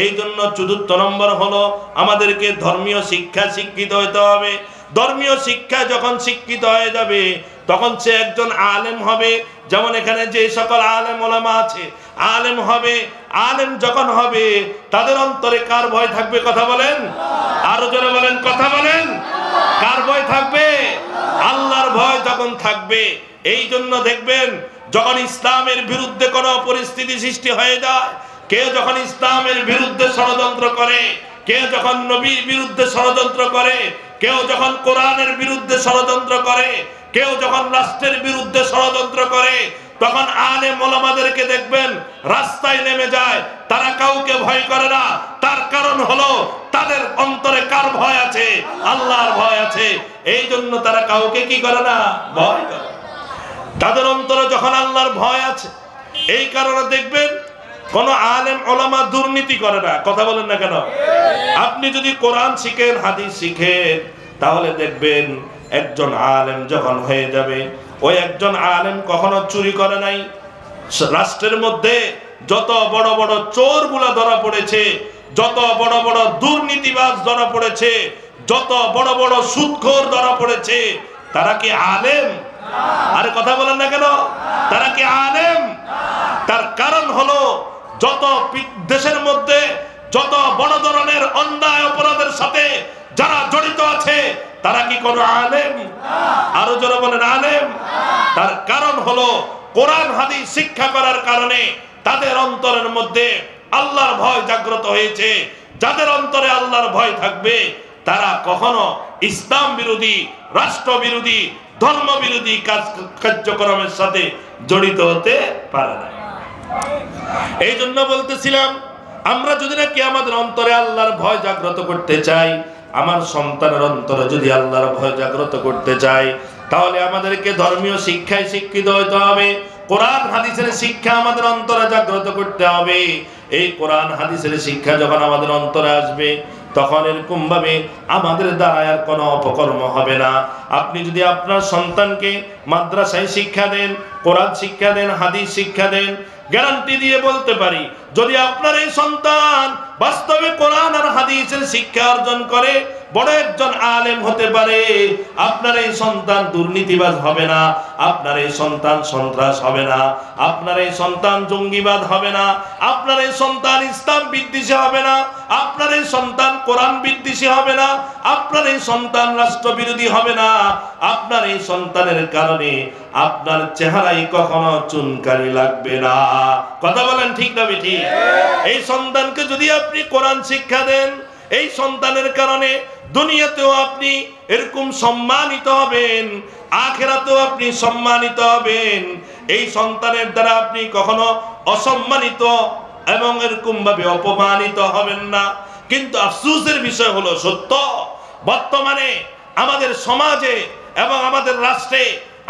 এই জন্য চতুর্থ নম্বর হলো আমাদেরকে ধর্মীয় শিক্ষা শিক্ষিত হতে হবে। ধর্মীয় শিক্ষা যখন শিক্ষিত হয়ে যাবে তখন সে একজন আলেম হবে। যেমন এখানে যে সকল আলেম ওলামা আছে, আলেম হবে। আলেম যখন হবে তাদের অন্তরে কার ভয় থাকবে? কথা বলেন, আরো জোরে বলেন, কথা বলেন। কার ভয় থাকবে? আল্লাহর ভয় যখন থাকবে। এই জন্য দেখবেন যখন ইসলামের বিরুদ্ধে কোনো পরিস্থিতি সৃষ্টি হয়ে যায়, কেউ যখন ইসলামের বিরুদ্ধে ষড়যন্ত্র করে, কেউ যখন নবীর বিরুদ্ধে ষড়যন্ত্র করে, কেউ যখন কোরআনের বিরুদ্ধে ষড়যন্ত্র করে, কেউ যখন রাষ্ট্রের বিরুদ্ধে ষড়যন্ত্র করে, তখন আলেম ওলামাদেরকে দেখবেন রাস্তায় নেমে যায়। তারা কাউকে ভয় করে না। তার কারণ হলো তাদের অন্তরে কার ভয় আছে? আল্লাহর ভয় আছে। এই জন্য তারা কাউকে কি করে না? ভয় করে। তাদের অন্তরে যখন আল্লাহর ভয় আছে, এই কারণে দেখবেন কোন আলেম ওলামা দুর্নীতি করে না। কথা বলেন না কেন? আপনি যদি কোরআন শিখেন, হাদিস শিখেন, তাহলে দেখবেন একজন আলেম যখন হয়ে যাবে, ওই একজন আলেম কখনো চুরি করে নাই। রাষ্ট্রের মধ্যে যত বড় বড় চোরগুলা ধরা পড়েছে, যত বড় বড় দুর্নীতিবাজ ধরা পড়েছে, যত বড় বড় সুদখোর ধরা পড়েছে, তারা কি আলেম? আরে কথা বলেন না কেন? তারা কি আলেম? তার কারণ হলো যত দেশের মধ্যে যত বড় ধরনের অন্যায় অপরাধের সাথে যারা জড়িত আছে, তারা কি কোনো আলেম? আরো যারা বলেন আলেম। তার কারণ হলো কোরআন হাদিস শিক্ষা করার কারণে তাদের অন্তরের মধ্যে আল্লাহর ভয় জাগ্রত হয়েছে। যাদের অন্তরে আল্লাহর ভয় থাকবে, তারা কখনো ইসলাম বিরোধী, রাষ্ট্র বিরোধী, ধর্ম বিরোধী কার্যক্রমের সাথে জড়িত হতে পারে না। এই জন্য বলতেছিলাম, আমরা যদি নাকি আমাদের অন্তরে আল্লাহর ভয় জাগ্রত করতে চাই, আমার সন্তানের অন্তরে যদি আল্লাহর ভয় জাগ্রত করতে চাই, তাহলে আমাদেরকে ধর্মীয় শিক্ষায় শিক্ষিত হতে হবে। কোরআন হাদিসের শিক্ষা আমাদের অন্তরে জাগ্রত করতে হবে। এই কোরআন হাদিসের শিক্ষা যখন আমাদের অন্তরে আসবে, তখন এরকম ভাবে আমাদের দ্বারা আর কোনো অপকর্ম হবে না। আপনি যদি আপনার সন্তানকে মাদ্রাসায় শিক্ষা দেন, কোরআন শিক্ষা দেন, হাদিস শিক্ষা দেন, গ্যারান্টি দিয়ে বলতে পারি, যদি আপনার এই সন্তান বাস্তবে কোরআন আর হাদিসের শিক্ষা অর্জন করে বড় একজন আলেম হতে পারে, আপনার এই সন্তান দুর্নীতিবাজ হবে না, আপনার এই সন্তান সন্ত্রাস হবে না, আপনার এই সন্তান জঙ্গিবাদ হবে না, আপনার এই সন্তান ইসলাম বিদ্বেষী হবে না, আপনার এই সন্তান কোরআন বিদ্বেষী হবে না, আপনার এই সন্তান রাষ্ট্রবিরোধী হবে না। আপনার এই সন্তানের কারণে আপনার চেহারায় কখনো চুনকারি লাগবে না। কথা বলেন ঠিক না বেঠিক? এই সন্তানকে যদি আপনি কোরআন শিক্ষা দেন, এই সন্তানের কারণে দুনিয়াতেও আপনি এরকম সম্মানিত হবেন, আখিরাতেও আপনি সম্মানিত হবেন। এই সন্তানের দ্বারা আপনি কখনো অসম্মানিত এবং এরকম ভাবে অপমানিত হবেন না। কিন্তু আফসোসের বিষয় হলো সত্য, বর্তমানে আমাদের সমাজে এবং আমাদের রাষ্ট্রে,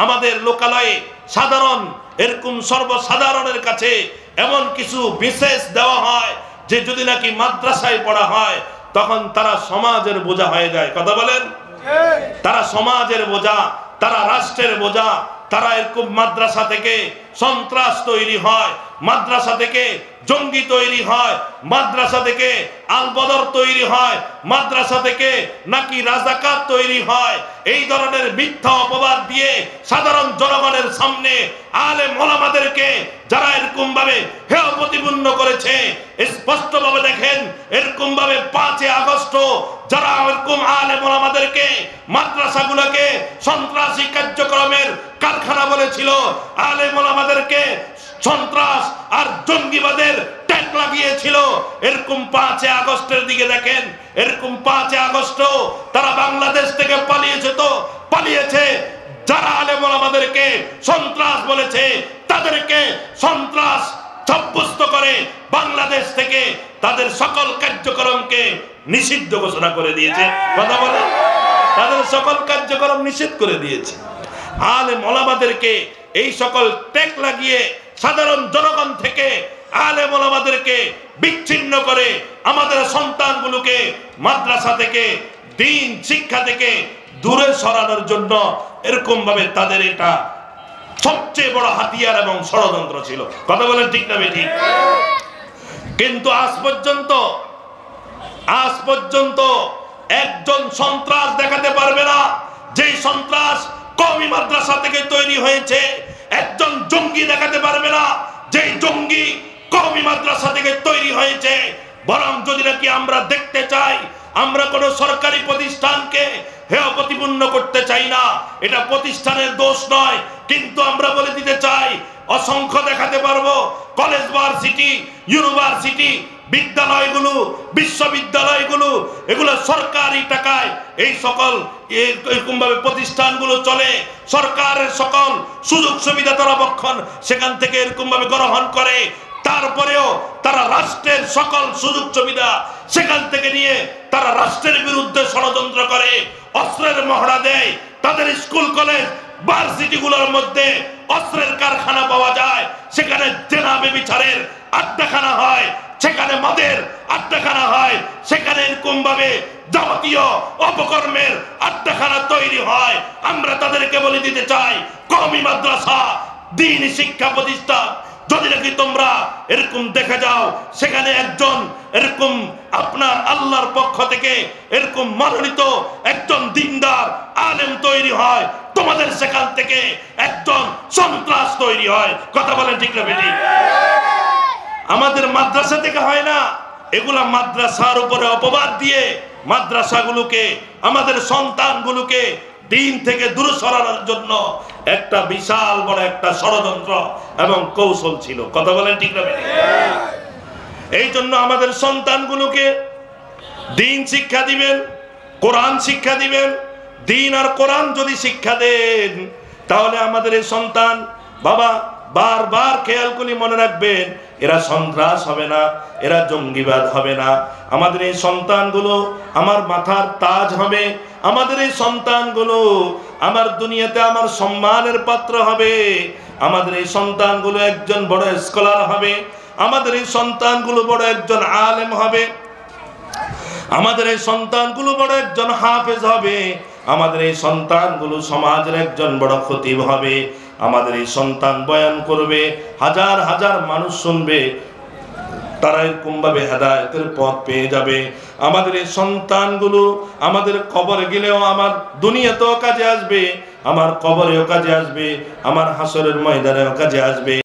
আমাদের লোকালয়ে সাধারণ এরকম সর্বসাধারণের কাছে এমন কিছু বিশেষ দেওয়া হয় যে যদি নাকি মাদ্রাসায় পড়া হয়, তখন তারা সমাজের বোঝা হয়ে যায়। কথা বলেন? তারা সমাজের বোঝা, তারা রাষ্ট্রের বোঝা। তারা এরকম মাদ্রাসা থেকে সন্ত্রাস তৈরি হয়, মাদ্রাসা থেকে জঙ্গি তৈরি হয়, মাদ্রাসা থেকে আলবদর তৈরি হয়, মাদ্রাসা থেকে নাকি রাজাকার তৈরি হয়। এই ধরনের মিথ্যা অপবাদ দিয়ে সাধারণ জনগণের সামনে আলেম ওলামাদেরকে যারা এরকম ভাবে হেয় প্রতিপন্ন করেছে, স্পষ্ট ভাবে দেখেন এরকম ভাবে 5 আগস্ট যারা এরকম আলেম ওলামাদেরকে মাদ্রাসাগুলোকে সন্ত্রাসী কার্যক্রমের কারখানা বলেছিল, আলেম ওলামাদেরকে সন্ত্রাস আর জঙ্গিবাদের ট্যাগ লাগিয়েছিল, এরকম 5 আগস্টের দিকে দেখেন, এরকম 5 আগস্ট তারা বাংলাদেশ থেকে পালিয়েছে। তো পালিয়েছে যারা আলেম ওলামাদেরকে সন্ত্রাস বলেছে, তাদেরকে সন্ত্রাস সাব্যস্ত করে বাংলাদেশ থেকে তাদের সকল কার্যক্রমকে নিষিদ্ধ ঘোষণা করে দিয়েছে। কথা বলে, তাদের সকল কার্যক্রম নিষিদ্ধ করে দিয়েছে। আলেম ওলামাদেরকে এই সকল ট্যাগ লাগিয়ে সাধারণ জনগণ থেকে আলেম ওলামাদেরকে বিচ্ছিন্ন করে আমাদের সন্তানগুলোকে মাদ্রাসা থেকে, দ্বীন শিক্ষা থেকে দূরে সরানোর জন্য এরকম ভাবে তাদের এটা সবচেয়ে বড় হাতিয়ার এবং ষড়যন্ত্র ছিল। কথা বলেন ঠিক না বেঠিক? কিন্তু আজ পর্যন্ত একজন সন্ত্রাস দেখাতে পারবে না যে সন্ত্রাস কওমি মাদ্রাসা থেকে তৈরি হয়েছে। একজন জঙ্গি দেখাতে পারবে না যে জঙ্গি কওমি মাদ্রাসা থেকে তৈরি হয়েছে। বরং যদি নাকি আমরা দেখতে চাই, আমরা কোনো সরকারি প্রতিষ্ঠানকে হেয় প্রতিপন্ন করতে চাই না, এটা প্রতিষ্ঠানের দোষ নয়, কিন্তু আমরা বলে দিতে চাই অসংখ্য দেখাতে পারবো কলেজ, ভার্সিটি, ইউনিভার্সিটি, বিদ্যালয়গুলো, বিশ্ববিদ্যালয়গুলো, এগুলো সরকারি টাকায় এই সকল এরকম ভাবে প্রতিষ্ঠানগুলো চলে। সরকারের সকল সুযোগ সুবিধা তারা বক্ষণ সেখান থেকে এরকম ভাবে গ্রহণ করে। তারপরেও তারা রাষ্ট্রের সকল সুযোগ সুবিধা সেখান থেকে নিয়ে তারা রাষ্ট্রের বিরুদ্ধে ষড়যন্ত্র করে, অস্ত্রের মহড়া দেয়। তাদের স্কুল, কলেজ, ভার্সিটিগুলোর মধ্যে অস্ত্রের কারখানা পাওয়া যায়, সেখানে জেনা ব্যভিচারের আড্ডাখানা হয়, সেখানে মদের আড্ডাখানা হয়, সেখানে এরকম ভাবে যাবতীয় অপকর্মের আড্ডাখানা তৈরি হয়। আমরা তাদেরকে বলে দিতে চাই, কওমি মাদ্রাসা দ্বীনি শিক্ষা প্রতিষ্ঠান যদি নাকি তোমরা এরকম দেখে যাও, সেখানে একজন এরকম আপনার আল্লাহর পক্ষ থেকে এরকম মনোনীত একজন দ্বীনদার আলেম তৈরি হয়, তোমাদের সেখান থেকে একজন সন্ত্রাস তৈরি হয়। কথা বলেন ঠিক না বেটি? আমাদের মাদ্রাসা থেকে হয় না, এগুলা মাদ্রাসার উপরে অপবাদ দিয়ে মাদ্রাসাগুলোকে, আমাদের সন্তানগুলোকে দিন থেকে দূরে সরানোর জন্য একটা বিশাল বড় একটা ষড়যন্ত্র এবং কৌশল ছিল। কথা বলেন ঠিক না? এই জন্য আমাদের সন্তানগুলোকে দিন শিক্ষা দিবেন, কোরআন শিক্ষা দিবেন। দিন আর কোরআন যদি শিক্ষা দেন তাহলে আমাদের এই সন্তান, বাবা বারবার খেয়াল করে মনে রাখবেন, এরা সন্ত্রাস হবে না, এরা জঙ্গিবাদ হবে না। আমাদের এই সন্তানগুলো আমার মাথার তাজ হবে, আমাদের এই সন্তানগুলো আমার দুনিয়াতে আমার সম্মানের পাত্র হবে, আমাদের এই সন্তানগুলো একজন বড় স্কলার হবে, আমাদের এই সন্তানগুলো বড় একজন আলেম হবে, আমাদের এই সন্তানগুলো বড় একজন হাফেজ হবে, আমাদের এই সন্তানগুলো সমাজের একজন বড় খতিব হবে, আমাদের এই সন্তান বয়ান করবে, হাজার হাজার মানুষ শুনবে, তারা এরকম ভাবে হেদায়েতের পথ পেয়ে যাবে। আমাদের এই সন্তানগুলো আমাদের কবরে গেলেও আমার দুনিয়াতেও কাজে আসবে, আমার কবরেও কাজে আসবে, আমার হাসরের ময়দানেও কাজে আসবে।